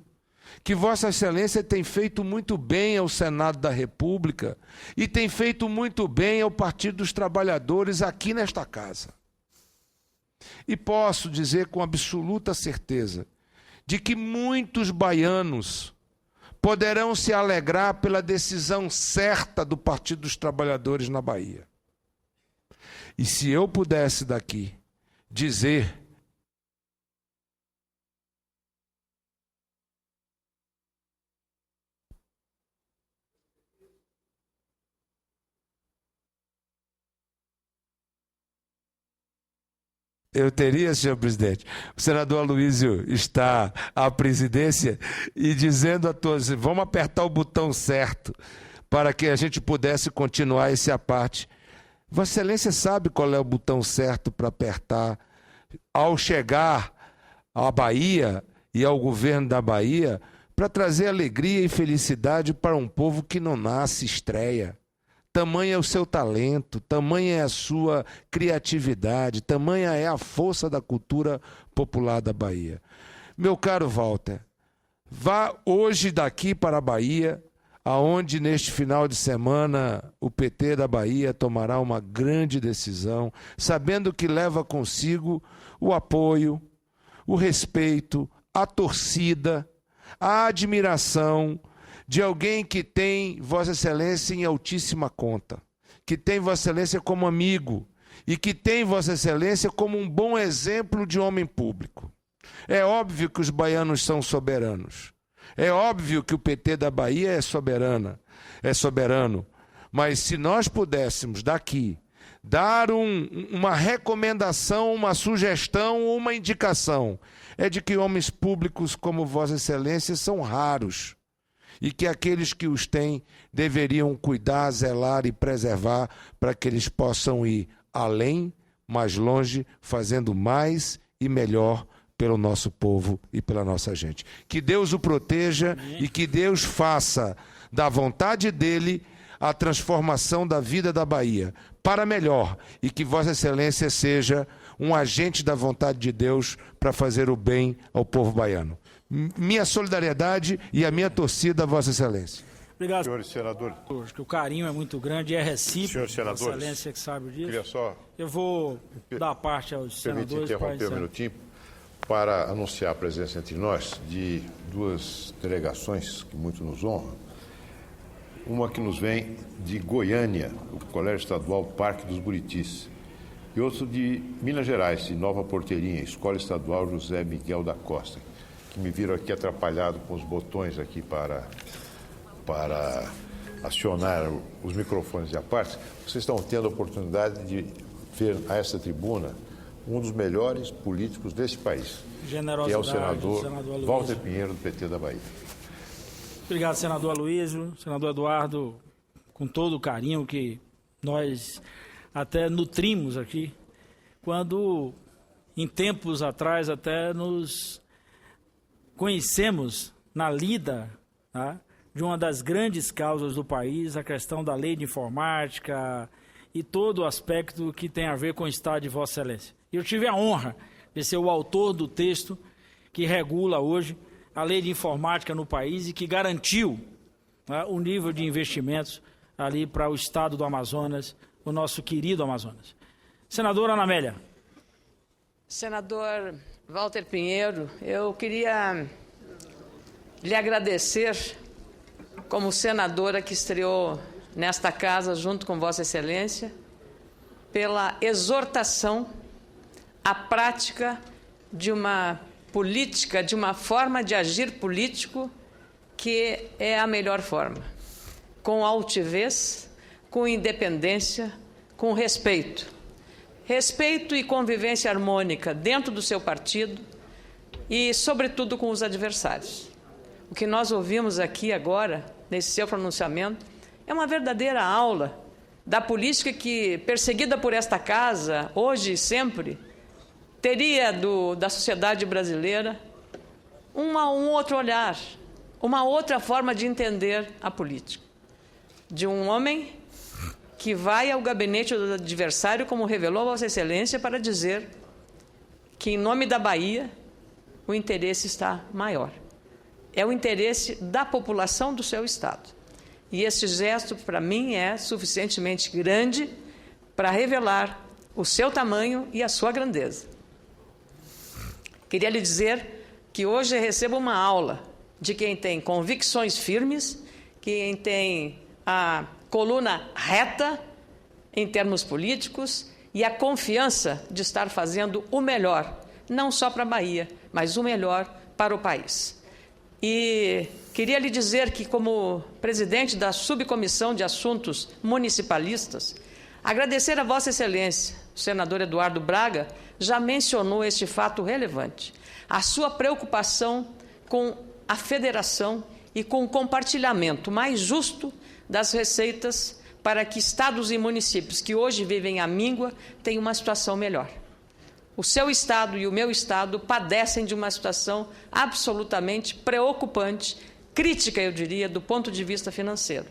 que Vossa Excelência tem feito muito bem ao Senado da República e tem feito muito bem ao Partido dos Trabalhadores aqui nesta casa. E posso dizer com absoluta certeza de que muitos baianos poderão se alegrar pela decisão certa do Partido dos Trabalhadores na Bahia. E se eu pudesse daqui dizer eu teria, senhor presidente, o senador Aloysio está à presidência e dizendo a todos, vamos apertar o botão certo para que a gente pudesse continuar esse aparte. Vossa Excelência sabe qual é o botão certo para apertar ao chegar à Bahia e ao governo da Bahia para trazer alegria e felicidade para um povo que não nasce estreia. Tamanha é o seu talento, tamanha é a sua criatividade, tamanha é a força da cultura popular da Bahia. Meu caro Walter, vá hoje daqui para a Bahia, aonde neste final de semana o PT da Bahia tomará uma grande decisão, sabendo que leva consigo o apoio, o respeito, a torcida, a admiração de alguém que tem Vossa Excelência em altíssima conta, que tem Vossa Excelência como amigo e que tem Vossa Excelência como um bom exemplo de homem público. É óbvio que os baianos são soberanos. É óbvio que o PT da Bahia é soberano. Mas se nós pudéssemos daqui dar uma recomendação, uma sugestão ou uma indicação, é de que homens públicos como Vossa Excelência são raros e que aqueles que os têm deveriam cuidar, zelar e preservar para que eles possam ir além, mais longe, fazendo mais e melhor pelo nosso povo e pela nossa gente. Que Deus o proteja e que Deus faça da vontade dele a transformação da vida da Bahia para melhor e que Vossa Excelência seja um agente da vontade de Deus para fazer o bem ao povo baiano. Minha solidariedade e a minha torcida a Vossa Excelência. Obrigado. Senhores senadores. Acho que o carinho é muito grande e é recíproco. Senhores senadores, Vossa Excelência que sabe disso. Queria só Eu vou dar parte aos senadores. interromper um minutinho para anunciar a presença entre nós de duas delegações que muito nos honram. uma que nos vem de Goiânia, o Colégio Estadual Parque dos Buritis, e outro de Minas Gerais, de Nova Porteirinha, Escola Estadual José Miguel da Costa, que me viram aqui atrapalhado com os botões aqui para acionar os microfones à parte. Vocês estão tendo a oportunidade de ver a esta tribuna um dos melhores políticos desse país, que é o senador Walter Pinheiro, do PT da Bahia. Obrigado, senador Aloysio, senador Eduardo, com todo o carinho que nós até nutrimos aqui, quando em tempos atrás até nos conhecemos na lida, tá, de uma das grandes causas do país, a questão da lei de informática e todo o aspecto que tem a ver com o Estado de Vossa Excelência. Eu tive a honra de ser o autor do texto que regula hoje a lei de informática no país e que garantiu, né, o nível de investimentos ali para o Estado do Amazonas, o nosso querido Amazonas. Senadora Ana Amélia. Senador Walter Pinheiro, eu queria lhe agradecer como senadora que estreou nesta casa junto com Vossa Excelência pela exortação à prática de uma política, de uma forma de agir político que é a melhor forma, com altivez, com independência, com respeito. Respeito e convivência harmônica dentro do seu partido e, sobretudo, com os adversários. O que nós ouvimos aqui agora, nesse seu pronunciamento, é uma verdadeira aula da política que, perseguida por esta casa, hoje e sempre, teria da sociedade brasileira um outro olhar, uma outra forma de entender a política. De um homem que vai ao gabinete do adversário, como revelou Vossa Excelência, para dizer que, em nome da Bahia, o interesse está maior. É o interesse da população do seu Estado. E esse gesto, para mim, é suficientemente grande para revelar o seu tamanho e a sua grandeza. Queria lhe dizer que hoje recebo uma aula de quem tem convicções firmes, quem tem a coluna reta em termos políticos e a confiança de estar fazendo o melhor, não só para a Bahia, mas o melhor para o país. E queria lhe dizer que, como presidente da Subcomissão de Assuntos Municipalistas, agradecer a Vossa Excelência, o senador Eduardo Braga, já mencionou este fato relevante, a sua preocupação com a federação e com o compartilhamento mais justo das receitas para que estados e municípios que hoje vivem à míngua tenham uma situação melhor. O seu estado e o meu estado padecem de uma situação absolutamente preocupante, crítica, eu diria, do ponto de vista financeiro.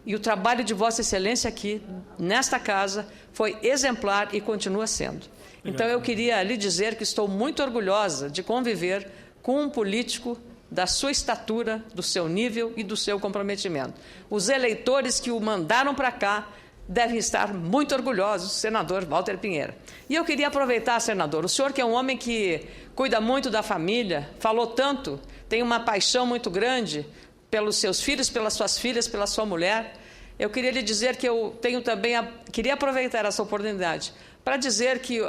E o trabalho de Vossa Excelência aqui, nesta casa, foi exemplar e continua sendo. Então, eu queria lhe dizer que estou muito orgulhosa de conviver com um político da sua estatura, do seu nível e do seu comprometimento. Os eleitores que o mandaram para cá devem estar muito orgulhosos, senador Walter Pinheiro. E eu queria aproveitar, senador, o senhor que é um homem que cuida muito da família, falou tanto, tem uma paixão muito grande pelos seus filhos, pelas suas filhas, pela sua mulher. Eu queria lhe dizer que eu tenho também, queria aproveitar essa oportunidade para dizer que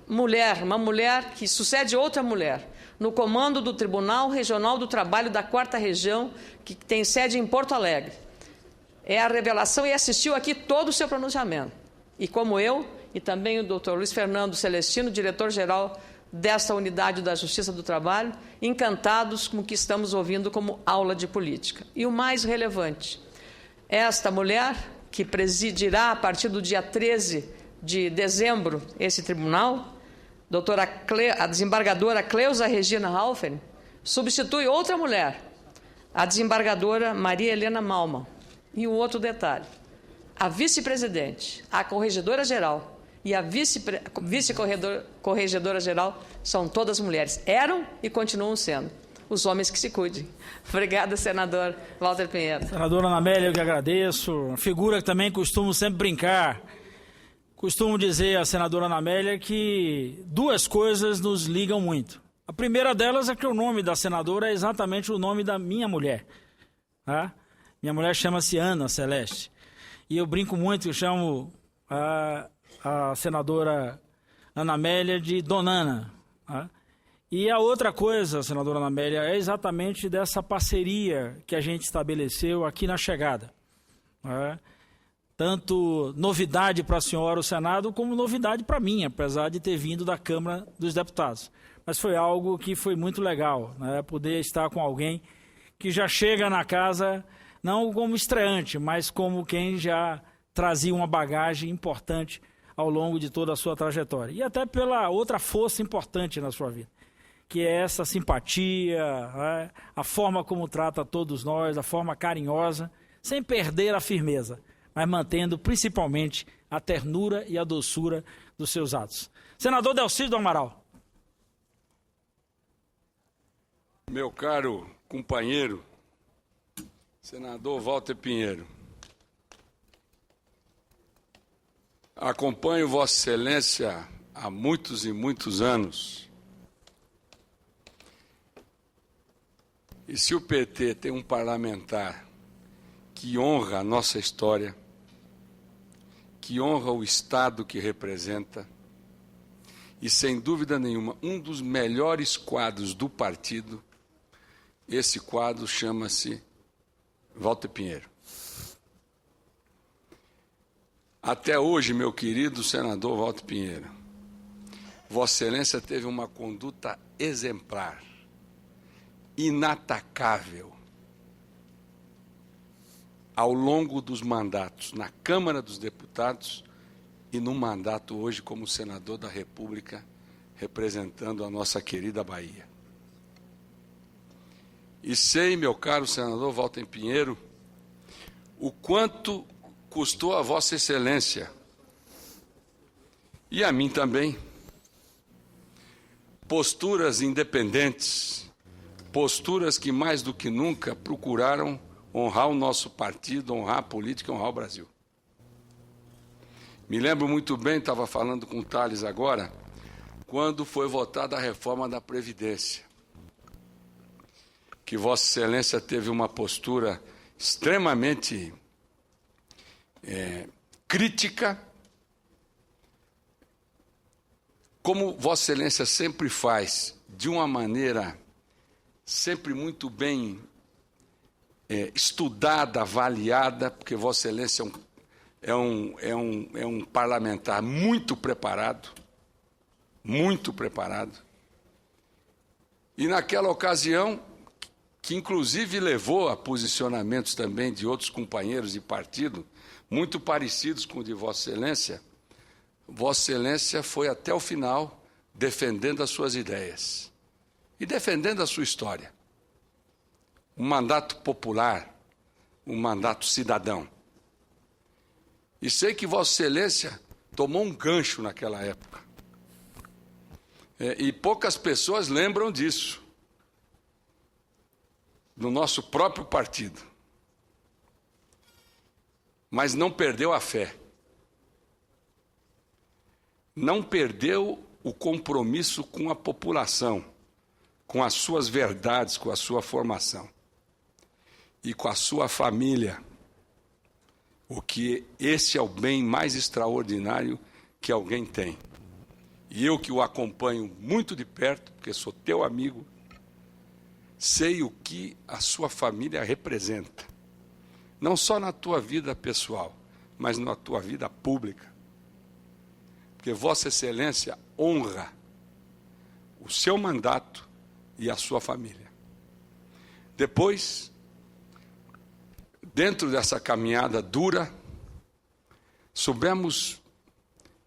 uma mulher que sucede outra mulher, no comando do Tribunal Regional do Trabalho da 4ª Região, que tem sede em Porto Alegre. É a revelação e assistiu aqui todo o seu pronunciamento. E como eu, e também o doutor Luiz Fernando Celestino, diretor-geral desta unidade da Justiça do Trabalho, encantados com o que estamos ouvindo como aula de política. E o mais relevante, esta mulher, que presidirá a partir do dia 13 de dezembro esse tribunal, a desembargadora Cleusa Regina Halfen, substitui outra mulher, a desembargadora Maria Helena Malman. E um outro detalhe, a vice-presidente, a corregedora-geral e a vice-corregedora-geral são todas mulheres. Eram e continuam sendo. Os homens que se cuidem. Obrigada, senador Walter Pinheiro. Senadora Ana Amélia, eu que agradeço. Uma figura que também costumo sempre brincar. Costumo dizer à senadora Ana Amélia que duas coisas nos ligam muito. A primeira delas é que o nome da senadora é exatamente o nome da minha mulher. Tá? Minha mulher chama-se Ana Celeste. E eu brinco muito, eu chamo a senadora Ana Amélia de Dona Ana. Tá? E a outra coisa, senadora Ana Amélia, é exatamente dessa parceria que a gente estabeleceu aqui na chegada. Tá? Tanto novidade para a senhora, o Senado, como novidade para mim, apesar de ter vindo da Câmara dos Deputados. Mas foi algo que foi muito legal, né? Poder estar com alguém que já chega na casa, não como estreante, mas como quem já trazia uma bagagem importante ao longo de toda a sua trajetória. E até pela outra força importante na sua vida, que é essa simpatia, né? A forma como trata todos nós, a forma carinhosa, sem perder a firmeza, mas mantendo principalmente a ternura e a doçura dos seus atos. Senador Delcídio do Amaral. Meu caro companheiro, senador Walter Pinheiro, acompanho Vossa Excelência há muitos e muitos anos. E se o PT tem um parlamentar que honra a nossa história, que honra o Estado que representa, e, sem dúvida nenhuma, um dos melhores quadros do partido, esse quadro chama-se Walter Pinheiro. Até hoje, meu querido senador Walter Pinheiro, Vossa Excelência teve uma conduta exemplar, inatacável, ao longo dos mandatos na Câmara dos Deputados e no mandato hoje como senador da República, representando a nossa querida Bahia. E sei, meu caro senador Walter Pinheiro, o quanto custou a Vossa Excelência, e a mim também, posturas independentes, posturas que mais do que nunca procuraram honrar o nosso partido, honrar a política, honrar o Brasil. Me lembro muito bem, estava falando com o Thales agora, quando foi votada a reforma da Previdência, que Vossa Excelência teve uma postura extremamente crítica, como Vossa Excelência sempre faz, de uma maneira sempre muito bem estudada, avaliada, porque Vossa Excelência é um parlamentar muito preparado, e naquela ocasião, que inclusive levou a posicionamentos também de outros companheiros de partido, muito parecidos com o de Vossa Excelência foi até o final defendendo as suas ideias e defendendo a sua história. Um mandato popular, um mandato cidadão. E sei que Vossa Excelência tomou um gancho naquela época. E poucas pessoas lembram disso, no nosso próprio partido. Mas não perdeu a fé. Não perdeu o compromisso com a população, com as suas verdades, com a sua formação e com a sua família, o que esse é o bem mais extraordinário que alguém tem. E eu que o acompanho muito de perto, porque sou teu amigo, sei o que a sua família representa, não só na tua vida pessoal, mas na tua vida pública. Porque Vossa Excelência honra o seu mandato e a sua família. Depois, dentro dessa caminhada dura,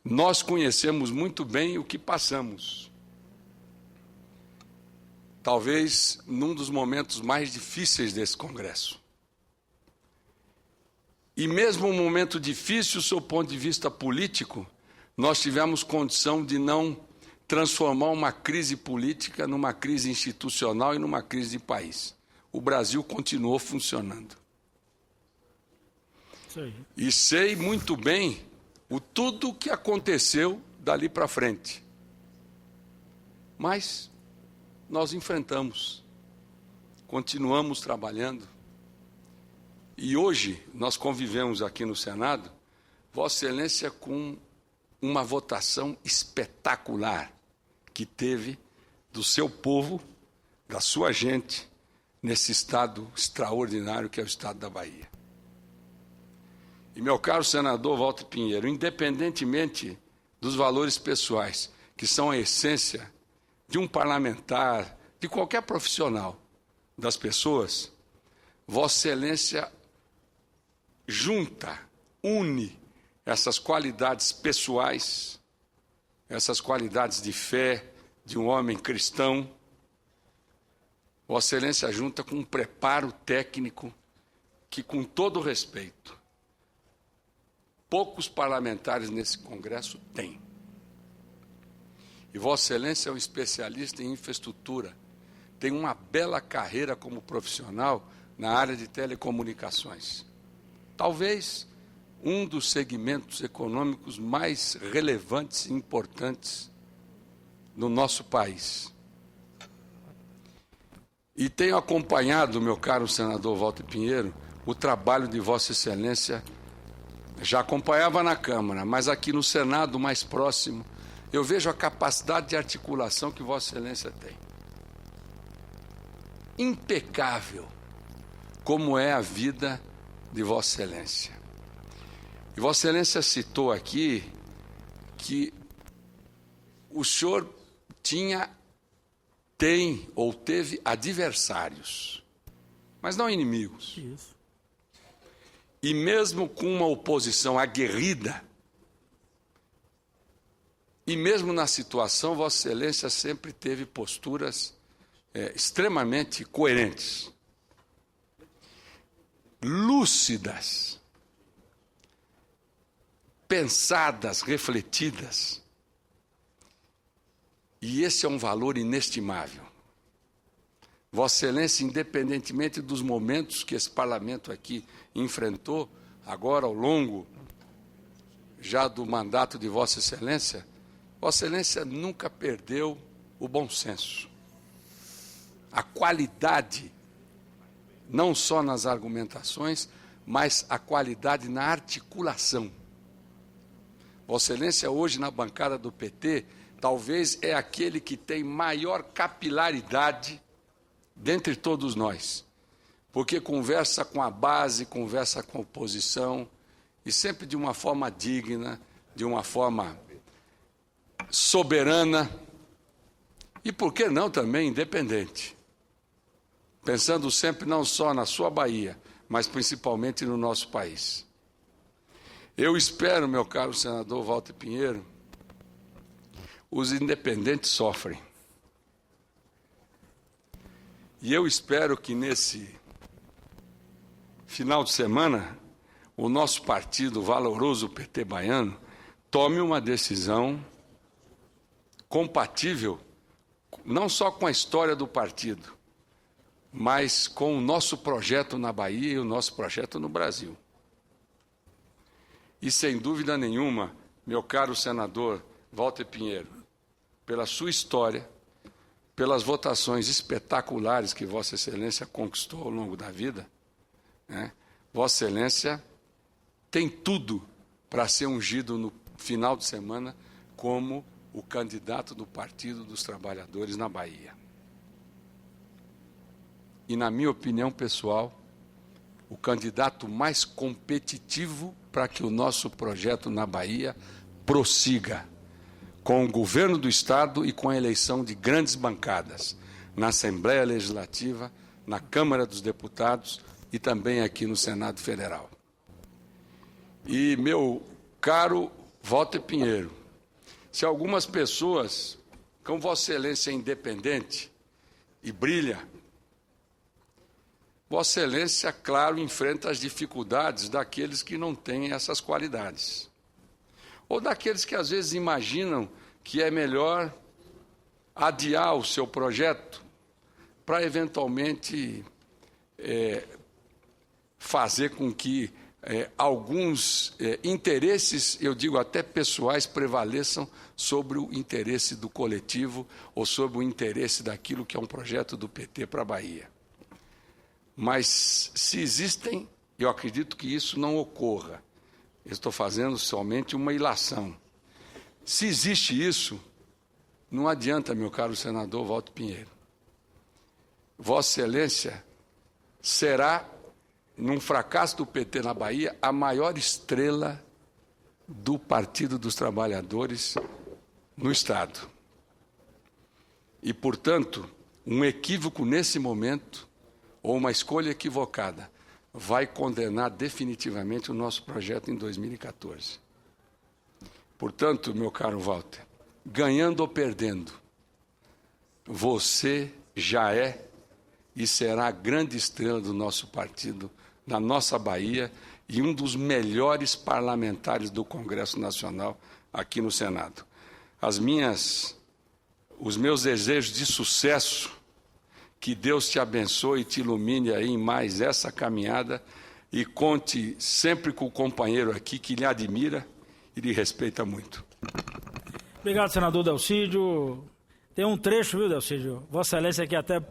nós conhecemos muito bem o que passamos. Talvez num dos momentos mais difíceis desse Congresso. E mesmo um momento difícil, do seu ponto de vista político, nós tivemos condição de não transformar uma crise política numa crise institucional e numa crise de país. O Brasil continuou funcionando. E sei muito bem tudo o que aconteceu dali para frente. Mas nós enfrentamos, continuamos trabalhando E hoje nós convivemos aqui no Senado, Vossa Excelência, com uma votação espetacular que teve do seu povo, da sua gente, nesse estado extraordinário que é o estado da Bahia. E, meu caro senador Walter Pinheiro, independentemente dos valores pessoais, que são a essência de um parlamentar, de qualquer profissional das pessoas, Vossa Excelência junta, une essas qualidades pessoais, essas qualidades de fé de um homem cristão. Vossa Excelência junta com um preparo técnico que, com todo respeito, poucos parlamentares nesse Congresso têm. E Vossa Excelência é um especialista em infraestrutura, tem uma bela carreira como profissional na área de telecomunicações. Talvez um dos segmentos econômicos mais relevantes e importantes no nosso país. E tenho acompanhado, meu caro senador Walter Pinheiro, o trabalho de Vossa Excelência. Já acompanhava na Câmara, mas aqui no Senado, mais próximo, eu vejo a capacidade de articulação que Vossa Excelência tem. Impecável como é a vida de Vossa Excelência. E Vossa Excelência citou aqui que o senhor tem ou teve adversários, mas não inimigos. Isso. E mesmo com uma oposição aguerrida, e mesmo na situação, Vossa Excelência sempre teve posturas extremamente coerentes, lúcidas, pensadas, refletidas. E esse é um valor inestimável. Vossa Excelência, independentemente dos momentos que esse parlamento aqui enfrentou, agora ao longo já do mandato de Vossa Excelência nunca perdeu o bom senso. A qualidade, não só nas argumentações, mas a qualidade na articulação. Vossa Excelência, hoje na bancada do PT, talvez é aquele que tem maior capilaridade dentre todos nós, porque conversa com a base, conversa com a oposição, e sempre de uma forma digna, de uma forma soberana, e por que não também independente, pensando sempre não só na sua Bahia, mas principalmente no nosso país. Eu espero, meu caro senador Walter Pinheiro, os independentes sofrem. E eu espero que nesse final de semana, o nosso partido, o valoroso PT baiano, tome uma decisão compatível, não só com a história do partido, mas com o nosso projeto na Bahia e o nosso projeto no Brasil. E, sem dúvida nenhuma, meu caro senador Walter Pinheiro, pela sua história, pelas votações espetaculares que Vossa Excelência conquistou ao longo da vida, Vossa Excelência tem tudo para ser ungido no final de semana como o candidato do Partido dos Trabalhadores na Bahia. E, na minha opinião pessoal, o candidato mais competitivo para que o nosso projeto na Bahia prossiga, com o governo do Estado e com a eleição de grandes bancadas na Assembleia Legislativa, na Câmara dos Deputados e também aqui no Senado Federal. E, meu caro Walter Pinheiro, se algumas pessoas, como Vossa Excelência é independente e brilha, Vossa Excelência, claro, enfrenta as dificuldades daqueles que não têm essas qualidades. Ou daqueles que às vezes imaginam que é melhor adiar o seu projeto para eventualmente fazer com que alguns interesses, eu digo até pessoais, prevaleçam sobre o interesse do coletivo ou sobre o interesse daquilo que é um projeto do PT para a Bahia. Mas se existem Eu acredito que isso não ocorra. Eu estou fazendo somente uma ilação. Se existe isso, não adianta, meu caro senador Walter Pinheiro. Vossa Excelência será, num fracasso do PT na Bahia, a maior estrela do Partido dos Trabalhadores no Estado. E, portanto, um equívoco nesse momento, ou uma escolha equivocada, vai condenar definitivamente o nosso projeto em 2014. Portanto, meu caro Walter, ganhando ou perdendo, você já é e será a grande estrela do nosso partido, na nossa Bahia, e um dos melhores parlamentares do Congresso Nacional aqui no Senado. Os meus desejos de sucesso, que Deus te abençoe e te ilumine aí em mais essa caminhada, e conte sempre com o companheiro aqui que lhe admira e lhe respeita muito. Obrigado, senador Delcídio. Tem um trecho, viu, Delcídio? Vossa Excelência que até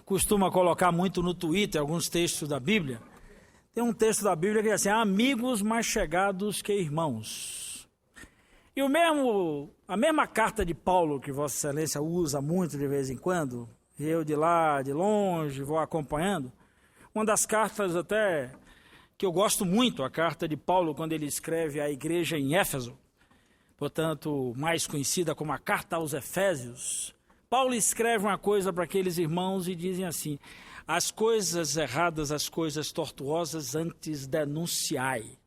costuma colocar muito no Twitter alguns textos da Bíblia. Tem um texto da Bíblia que diz assim: amigos mais chegados que irmãos. E a mesma carta de Paulo, que Vossa Excelência usa muito de vez em quando, e eu de lá, de longe, vou acompanhando, uma das cartas até que eu gosto muito, a carta de Paulo, quando ele escreve à igreja em Éfeso, portanto, mais conhecida como a Carta aos Efésios. Paulo escreve uma coisa para aqueles irmãos e dizem assim: as coisas erradas, as coisas tortuosas, antes denunciai.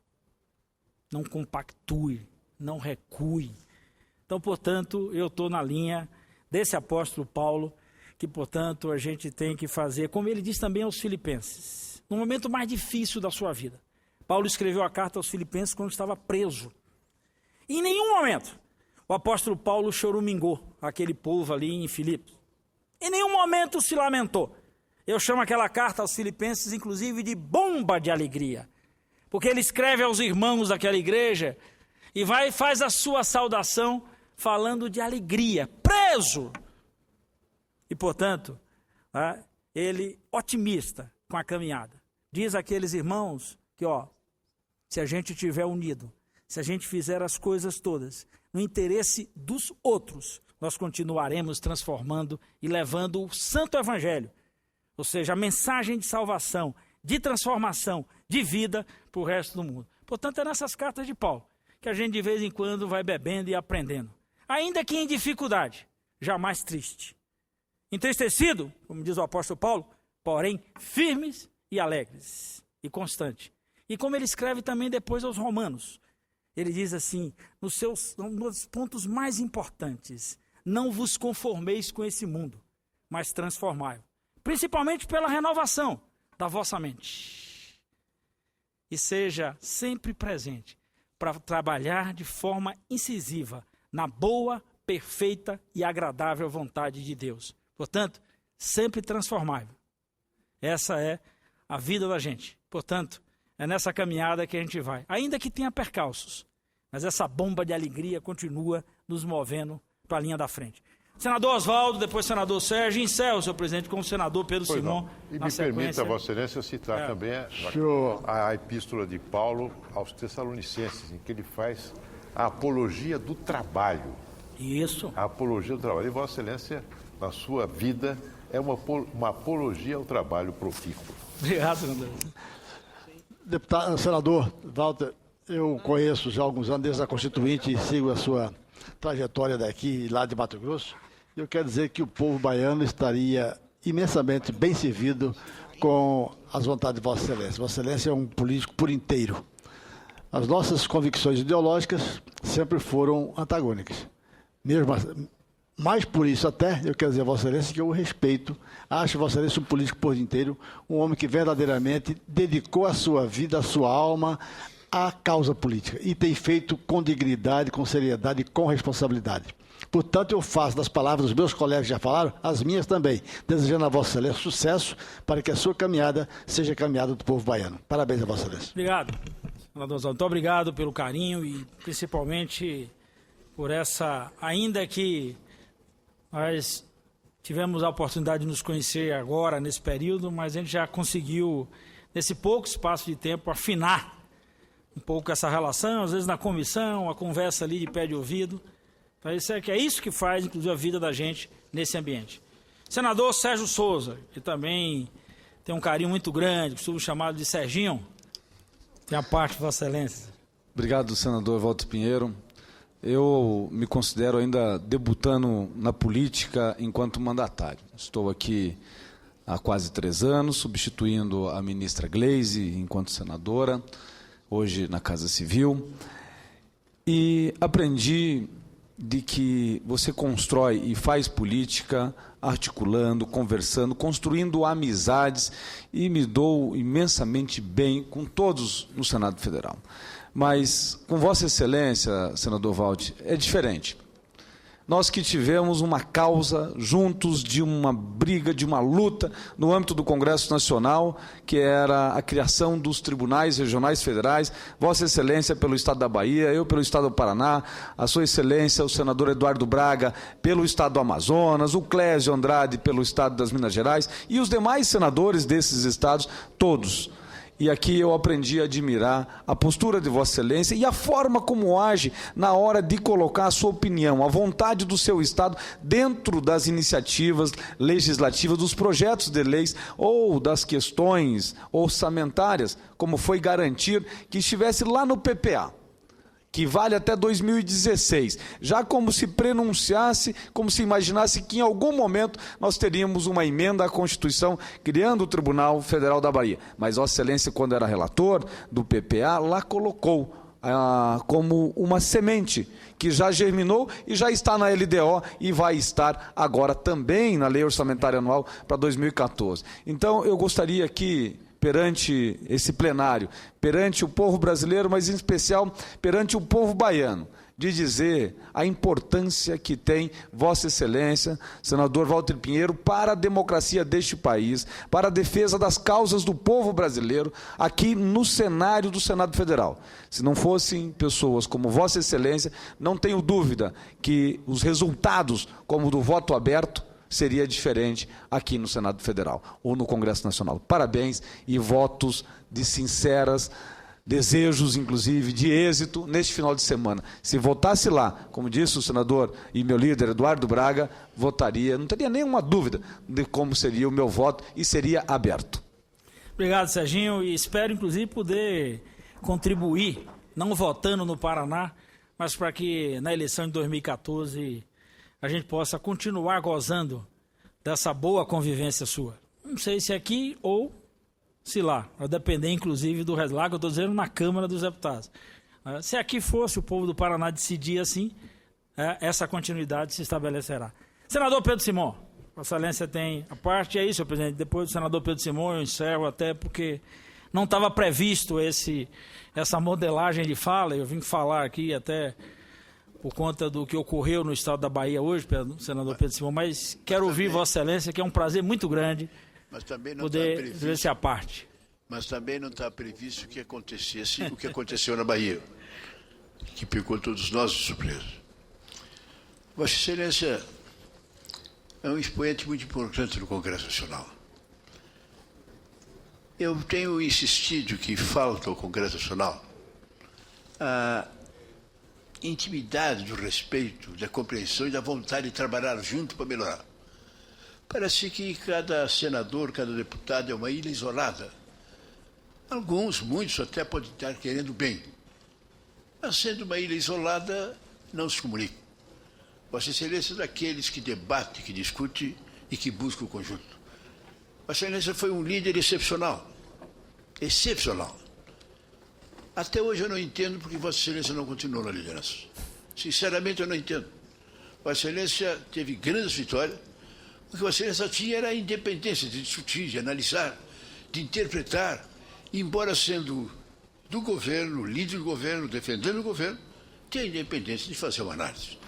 Não compactue, não recue. Então, portanto, eu estou na linha desse apóstolo Paulo, que, portanto, a gente tem que fazer, como ele diz também aos filipenses, no momento mais difícil da sua vida. Paulo escreveu a carta aos filipenses quando estava preso. E em nenhum momento o apóstolo Paulo chorumingou aquele povo ali em Filipos. Em nenhum momento se lamentou. Eu chamo aquela carta aos filipenses, inclusive, de bomba de alegria. Porque ele escreve aos irmãos daquela igreja e faz a sua saudação falando de alegria, preso. E, portanto, ele, otimista com a caminhada, diz àqueles irmãos que, se a gente estiver unido, se a gente fizer as coisas todas no interesse dos outros, nós continuaremos transformando e levando o santo evangelho, ou seja, a mensagem de salvação, de transformação, de vida para o resto do mundo. Portanto, é nessas cartas de Paulo que a gente de vez em quando vai bebendo e aprendendo. Ainda que em dificuldade, jamais triste. Entristecido, como diz o apóstolo Paulo, porém firmes e alegres e constantes. E como ele escreve também depois aos Romanos, ele diz assim, nos pontos mais importantes: não vos conformeis com esse mundo, mas transformai-o, principalmente pela renovação da vossa mente. E seja sempre presente para trabalhar de forma incisiva na boa, perfeita e agradável vontade de Deus. Portanto, sempre transformável. Essa é a vida da gente. Portanto, é nessa caminhada que a gente vai. Ainda que tenha percalços, mas essa bomba de alegria continua nos movendo para a linha da frente. Senador Oswaldo, depois senador Sérgio, encerro, senhor presidente, com o senador Pedro Simão. E me permita, Vossa Excelência, citar também a epístola de Paulo aos Tessalonicenses, em que ele faz a apologia do trabalho. Isso. A apologia do trabalho. E Vossa Excelência, na sua vida, é uma apologia ao trabalho profícuo. Obrigado, senador. Deputado, senador Walter, eu conheço já há alguns anos desde a Constituinte e sigo a sua trajetória daqui e lá de Mato Grosso. Eu quero dizer que o povo baiano estaria imensamente bem servido com as vontades de Vossa Excelência. Vossa Excelência é um político por inteiro. As nossas convicções ideológicas sempre foram antagônicas. Mais por isso até, eu quero dizer a Vossa Excelência que eu o respeito. Acho Vossa Excelência um político por inteiro, um homem que verdadeiramente dedicou a sua vida, a sua alma à causa política. E tem feito com dignidade, com seriedade e com responsabilidade. Portanto, eu faço das palavras dos meus colegas que já falaram, as minhas também, desejando a Vossa Excelência sucesso para que a sua caminhada seja a caminhada do povo baiano. Parabéns a Vossa Excelência. Obrigado, senador Oswaldo. Muito obrigado pelo carinho e principalmente por essa, ainda que nós tivemos a oportunidade de nos conhecer agora, nesse período, mas a gente já conseguiu, nesse pouco espaço de tempo, afinar um pouco essa relação, às vezes na comissão, a conversa ali de pé de ouvido. Então, é isso que faz, inclusive, a vida da gente nesse ambiente. Senador Sérgio Souza, que também tem um carinho muito grande, costumo chamado de Serginho, tem a parte de Vossa Excelência. Obrigado, senador Walter Pinheiro. Eu me considero ainda debutando na política enquanto mandatário. Estou aqui há quase 3 anos, substituindo a ministra Gleisi enquanto senadora, hoje na Casa Civil, e aprendi de que você constrói e faz política articulando, conversando, construindo amizades, e me dou imensamente bem com todos no Senado Federal. Mas com Vossa Excelência, senador Walter, é diferente. Nós que tivemos uma causa juntos de uma briga, de uma luta no âmbito do Congresso Nacional, que era a criação dos tribunais regionais federais, Vossa Excelência pelo Estado da Bahia, eu pelo Estado do Paraná, a Sua Excelência, o senador Eduardo Braga, pelo Estado do Amazonas, o Clésio Andrade pelo Estado das Minas Gerais e os demais senadores desses estados, todos. E aqui eu aprendi a admirar a postura de Vossa Excelência e a forma como age na hora de colocar a sua opinião, a vontade do seu Estado dentro das iniciativas legislativas, dos projetos de leis ou das questões orçamentárias, como foi garantir que estivesse lá no PPA, que vale até 2016, já como se prenunciasse, como se imaginasse que em algum momento nós teríamos uma emenda à Constituição criando o Tribunal Federal da Bahia. Mas Vossa Excelência, quando era relator do PPA, lá colocou como uma semente que já germinou e já está na LDO e vai estar agora também na Lei Orçamentária Anual para 2014. Então, eu gostaria que, perante esse plenário, perante o povo brasileiro, mas em especial perante o povo baiano, de dizer a importância que tem Vossa Excelência, senador Walter Pinheiro, para a democracia deste país, para a defesa das causas do povo brasileiro, aqui no cenário do Senado Federal. Se não fossem pessoas como Vossa Excelência, não tenho dúvida que os resultados, como o do voto aberto, seria diferente aqui no Senado Federal ou no Congresso Nacional. Parabéns e votos de sinceras, desejos, inclusive, de êxito neste final de semana. Se votasse lá, como disse o senador e meu líder, Eduardo Braga, votaria, não teria nenhuma dúvida de como seria o meu voto e seria aberto. Obrigado, Serginho, e espero, inclusive, poder contribuir, não votando no Paraná, mas para que na eleição de 2014... a gente possa continuar gozando dessa boa convivência sua. Não sei se aqui ou se lá, vai depender inclusive do resguardo, eu estou dizendo na Câmara dos Deputados. Se aqui fosse o povo do Paraná decidir assim, essa continuidade se estabelecerá. Senador Pedro Simão, Vossa Excelência tem a parte, é isso, senhor presidente. Depois do senador Pedro Simão eu encerro, até porque não estava previsto essa modelagem de fala, eu vim falar aqui até por conta do que ocorreu no estado da Bahia hoje, senador Pedro Simão, mas quero ouvir Vossa Excelência, que é um prazer muito grande poder ver essa parte. Mas também não está previsto que acontecesse o que aconteceu na Bahia, que pegou todos nós de surpresa. Vossa Excelência é um expoente muito importante no Congresso Nacional. Eu tenho insistido que falta ao Congresso Nacional a intimidade do respeito, da compreensão e da vontade de trabalhar junto para melhorar. Parece que cada senador, cada deputado é uma ilha isolada. Alguns, muitos até podem estar querendo bem. Mas sendo uma ilha isolada, não se comunica. Vossa Excelência é daqueles que debate, que discute e que busca o conjunto. Vossa Excelência foi um líder excepcional. Excepcional. Até hoje eu não entendo porque Vossa Excelência não continuou na liderança. Sinceramente, eu não entendo. Vossa Excelência teve grandes vitórias. O que Vossa Excelência tinha era a independência de discutir, de analisar, de interpretar. E, embora sendo do governo, líder do governo, defendendo o governo, tem a independência de fazer uma análise.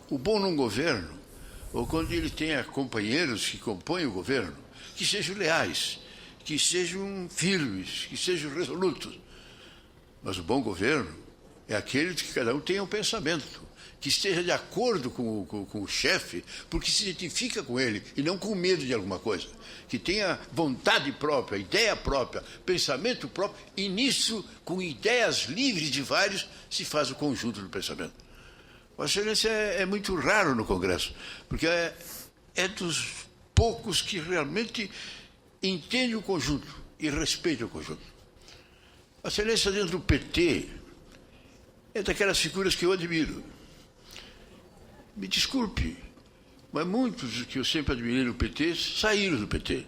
O bom num governo, ou quando ele tenha companheiros que compõem o governo, que sejam leais, que sejam firmes, que sejam resolutos. Mas o bom governo é aquele de que cada um tenha um pensamento, que esteja de acordo com o chefe, porque se identifica com ele e não com medo de alguma coisa. Que tenha vontade própria, ideia própria, pensamento próprio, e nisso, com ideias livres de vários, se faz o conjunto do pensamento. Vossa Excelência é muito raro no Congresso, porque é dos poucos que realmente entende o conjunto e respeita o conjunto. Vossa Excelência, dentro do PT, é daquelas figuras que eu admiro. Me desculpe, mas muitos que eu sempre admirei no PT saíram do PT.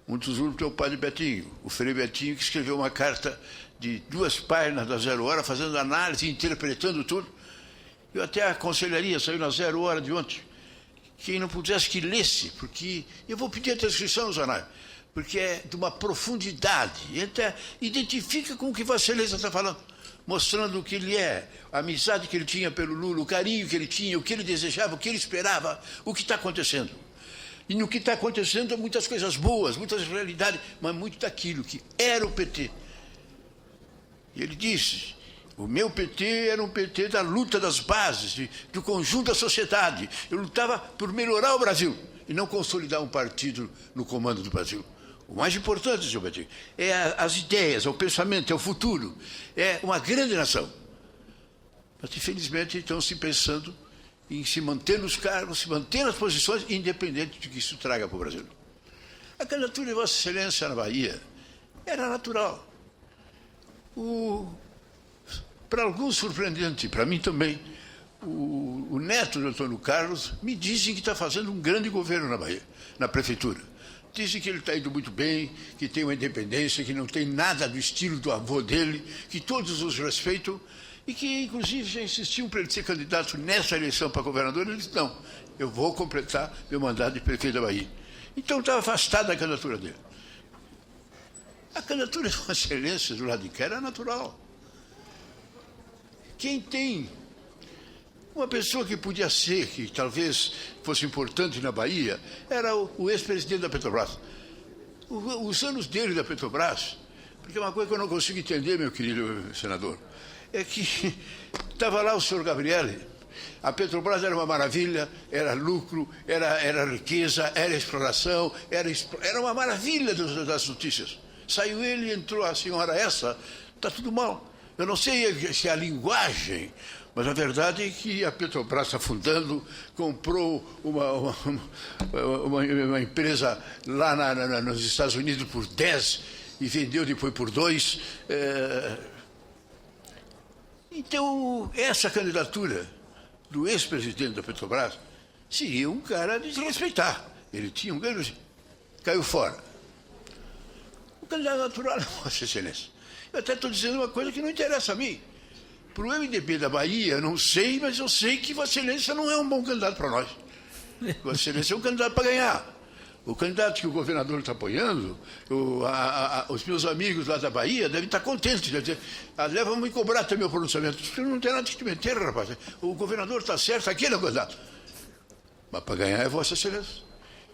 Um dos últimos é o padre Betinho, o Frei Betinho, que escreveu uma carta de 2 páginas da 0 Hora, fazendo análise, interpretando tudo. Eu até aconselharia, saiu na 0 Hora de ontem, quem não pudesse que lesse, porque eu vou pedir a transcrição nos anais, porque é de uma profundidade, e até identifica com o que Vossa Excelência está falando, mostrando o que ele é, a amizade que ele tinha pelo Lula, o carinho que ele tinha, o que ele desejava, o que ele esperava, o que está acontecendo. E no que está acontecendo, muitas coisas boas, muitas realidades, mas muito daquilo que era o PT. E ele disse, o meu PT era um PT da luta das bases, do conjunto da sociedade. Eu lutava por melhorar o Brasil e não consolidar um partido no comando do Brasil. O mais importante, senhor Betinho, é as ideias, é o pensamento, é o futuro. É uma grande nação. Mas, infelizmente, estão se pensando em se manter nos cargos, se manter nas posições, independente de que isso traga para o Brasil. A candidatura de Vossa Excelência na Bahia era natural. Para alguns, surpreendente, para mim também, o neto do Antônio Carlos me dizem que está fazendo um grande governo na Bahia, na prefeitura. Dizem que ele está indo muito bem, que tem uma independência, que não tem nada do estilo do avô dele, que todos os respeitam e que, inclusive, já insistiam para ele ser candidato nessa eleição para governador. Ele disse, não, eu vou completar meu mandato de prefeito da Bahia. Então, estava afastado da candidatura dele. A candidatura de Vossa Excelência do lado de cá era natural. Quem tem uma pessoa que podia ser, que talvez fosse importante na Bahia, era o ex-presidente da Petrobras. Os anos dele da Petrobras, porque é uma coisa que eu não consigo entender, meu querido senador, é que estava lá o senhor Gabrielli, a Petrobras era uma maravilha, era lucro, era riqueza, era exploração, era uma maravilha das notícias. Saiu ele e entrou a senhora essa, está tudo mal. Eu não sei se é a linguagem, mas a verdade é que a Petrobras está afundando, comprou uma empresa lá nos Estados Unidos por 10 e vendeu depois por 2. Então, essa candidatura do ex-presidente da Petrobras seria um cara de desrespeitar. Ele tinha um grande... caiu fora. O candidato natural é Vossa Excelência. Eu até estou dizendo uma coisa que não interessa a mim. Para o MDB da Bahia, eu não sei, mas eu sei que Vossa Excelência não é um bom candidato para nós. Vossa Excelência é um candidato para ganhar. O candidato que o governador está apoiando, os meus amigos lá da Bahia devem estar contentes. Devem dizer, vamos me cobrar também o pronunciamento. Não tem nada que te meter, rapaz. O governador está certo, aquele é o candidato. Mas para ganhar é Vossa Excelência.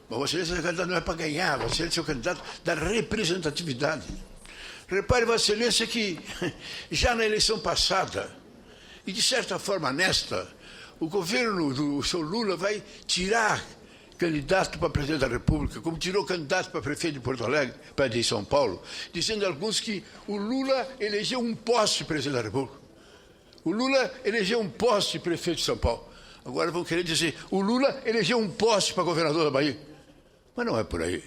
Mas Vossa Excelência, o candidato não é para ganhar, Vossa Excelência é o candidato da representatividade. Repare, Vossa Excelência, que já na eleição passada, e de certa forma nesta, o governo do senhor Lula vai tirar candidato para presidente da República, como tirou candidato para prefeito de Porto Alegre, de São Paulo, dizendo a alguns que o Lula elegeu um poste presidente da República. O Lula elegeu um poste prefeito de São Paulo. Agora vão querer dizer, o Lula elegeu um poste para governador da Bahia. Mas não é por aí.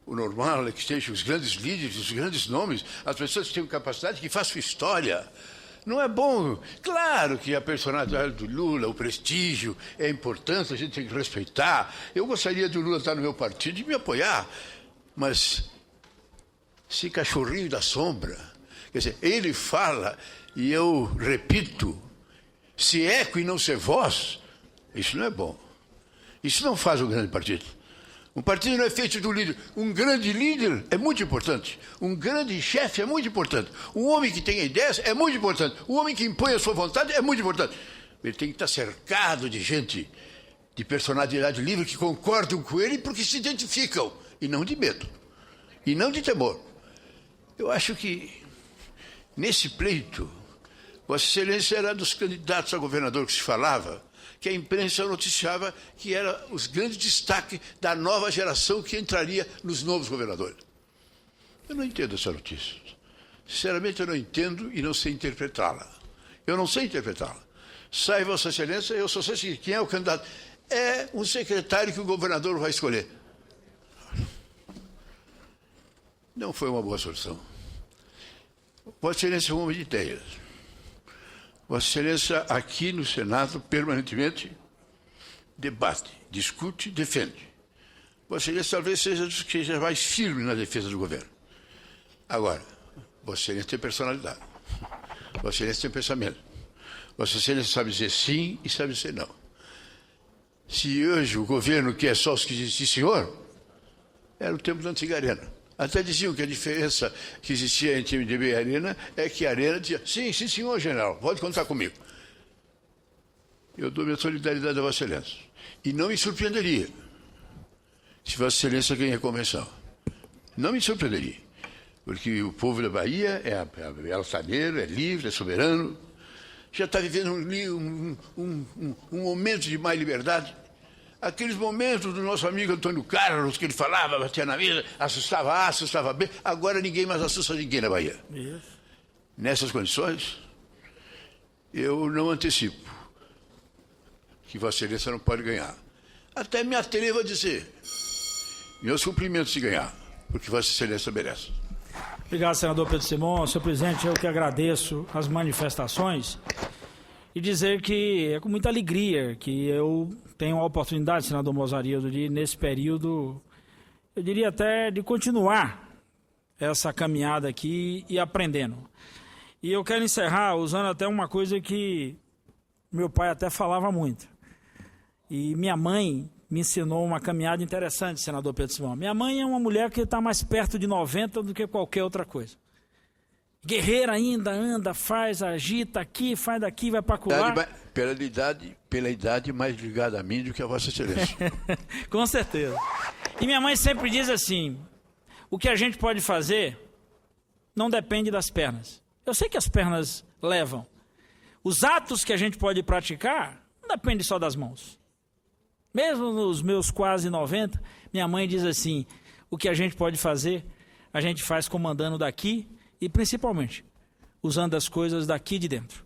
O normal é que estejam os grandes líderes, os grandes nomes, as pessoas que têm capacidade, que façam história. Não é bom. Claro que a personalidade do Lula, o prestígio é importante, a gente tem que respeitar. Eu gostaria do Lula estar no meu partido e me apoiar. Mas esse cachorrinho da sombra, quer dizer, ele fala e eu repito, se eco e não ser voz, isso não é bom. Isso não faz um grande partido. Um partido não é feito do líder. Um grande líder é muito importante. Um grande chefe é muito importante. Um homem que tenha ideias é muito importante. Um homem que impõe a sua vontade é muito importante. Ele tem que estar cercado de gente, de personalidade livre, que concordam com ele porque se identificam. E não de medo. E não de temor. Eu acho que, nesse pleito, Vossa Excelência era dos candidatos a governador que se falava, que a imprensa noticiava que era os grandes destaques da nova geração que entraria nos novos governadores. Eu não entendo essa notícia. Sinceramente, eu não entendo e não sei interpretá-la. Eu não sei interpretá-la. Sai Vossa Excelência, eu só sei o seguinte: quem é o candidato? É um secretário que o governador vai escolher. Não foi uma boa solução. Vossa Excelência é um homem de ideias. Vossa Excelência, aqui no Senado, permanentemente debate, discute, defende. Vossa Excelência talvez seja dos que seja mais firme na defesa do governo. Agora, Vossa Excelência tem personalidade. Vossa Excelência tem pensamento. Vossa Excelência sabe dizer sim e sabe dizer não. Se hoje o governo quer só os que dizem sim, senhor, era o tempo da antiga Arena. Até diziam que a diferença que existia entre MDB e Arena é que a Arena dizia: sim, sim, senhor general, pode contar comigo. Eu dou minha solidariedade a Vossa Excelência. E não me surpreenderia se Vossa Excelência ganha a convenção. Não me surpreenderia. Porque o povo da Bahia é altaneiro, é livre, é soberano. Já está vivendo um momento de mais liberdade. Aqueles momentos do nosso amigo Antônio Carlos, que ele falava, batia na mesa, assustava A, assustava B. Agora ninguém mais assusta ninguém na Bahia. Isso. Nessas condições, eu não antecipo que Vossa Excelência não pode ganhar. Até me atrevo a dizer, meus cumprimentos de ganhar, porque Vossa Excelência merece. Obrigado, senador Pedro Simão. Senhor presidente, eu que agradeço as manifestações e dizer que é com muita alegria que eu tenho a oportunidade, senador Mozarildo, de, nesse período, eu diria até de continuar essa caminhada aqui e aprendendo. E eu quero encerrar usando até uma coisa que meu pai até falava muito. E minha mãe me ensinou uma caminhada interessante, senador Pedro Simão. Minha mãe é uma mulher que está mais perto de 90 do que qualquer outra coisa. Guerreira ainda, anda, faz, agita aqui, faz daqui, vai para colar. Pela idade mais ligada a mim do que a Vossa Excelência. Com certeza. E minha mãe sempre diz assim: o que a gente pode fazer não depende das pernas. Eu sei que as pernas levam. Os atos que a gente pode praticar não depende só das mãos. Mesmo nos meus quase 90, minha mãe diz assim: o que a gente pode fazer, a gente faz comandando daqui e principalmente usando as coisas daqui de dentro.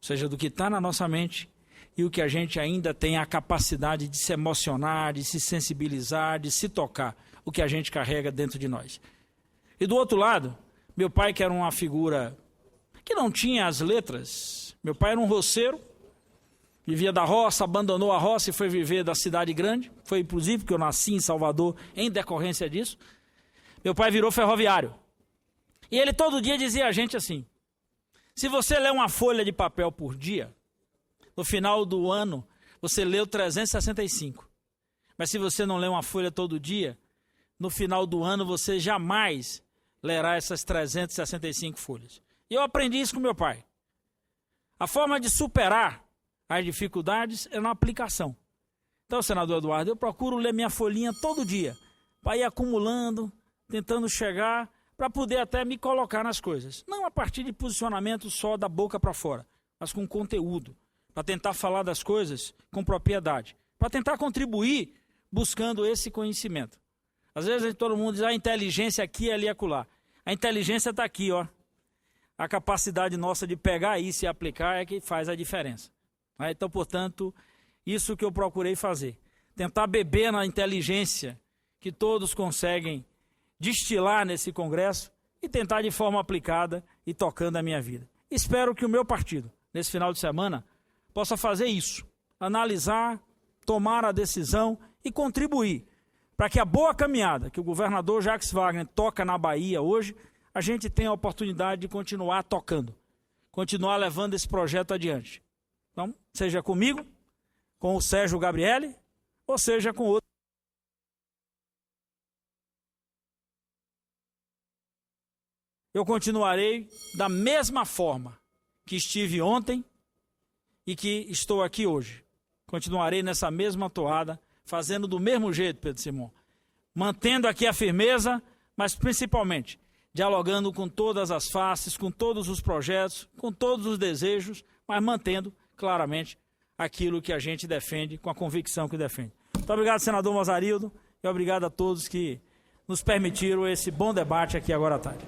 Ou seja, do que está na nossa mente e o que a gente ainda tem a capacidade de se emocionar, de se sensibilizar, de se tocar, o que a gente carrega dentro de nós. E do outro lado, meu pai, que era uma figura que não tinha as letras, meu pai era um roceiro, vivia da roça, abandonou a roça e foi viver da cidade grande. Foi inclusive porque eu nasci em Salvador em decorrência disso. Meu pai virou ferroviário. E ele todo dia dizia a gente assim: se você lê uma folha de papel por dia, no final do ano você leu 365. Mas se você não lê uma folha todo dia, no final do ano você jamais lerá essas 365 folhas. E eu aprendi isso com meu pai. A forma de superar as dificuldades é na aplicação. Então, senador Eduardo, eu procuro ler minha folhinha todo dia, para ir acumulando, tentando chegar, para poder até me colocar nas coisas. Não a partir de posicionamento só da boca para fora, mas com conteúdo, para tentar falar das coisas com propriedade, para tentar contribuir buscando esse conhecimento. Às vezes todo mundo diz: a inteligência aqui, ali e acolá. A inteligência está aqui, ó. A capacidade nossa de pegar isso e aplicar é que faz a diferença. Então, portanto, isso que eu procurei fazer. Tentar beber na inteligência que todos conseguem destilar nesse congresso e tentar de forma aplicada e tocando a minha vida. Espero que o meu partido, nesse final de semana, possa fazer isso. Analisar, tomar a decisão e contribuir para que a boa caminhada que o governador Jacques Wagner toca na Bahia hoje, a gente tenha a oportunidade de continuar tocando, continuar levando esse projeto adiante. Então, seja comigo, com o Sérgio Gabrielli, ou seja com outro. Eu continuarei da mesma forma que estive ontem e que estou aqui hoje. Continuarei nessa mesma toada, fazendo do mesmo jeito, Pedro Simão. Mantendo aqui a firmeza, mas principalmente dialogando com todas as faces, com todos os projetos, com todos os desejos, mas mantendo claramente aquilo que a gente defende, com a convicção que defende. Muito obrigado, senador Mozarildo, e obrigado a todos que nos permitiram esse bom debate aqui agora à tarde.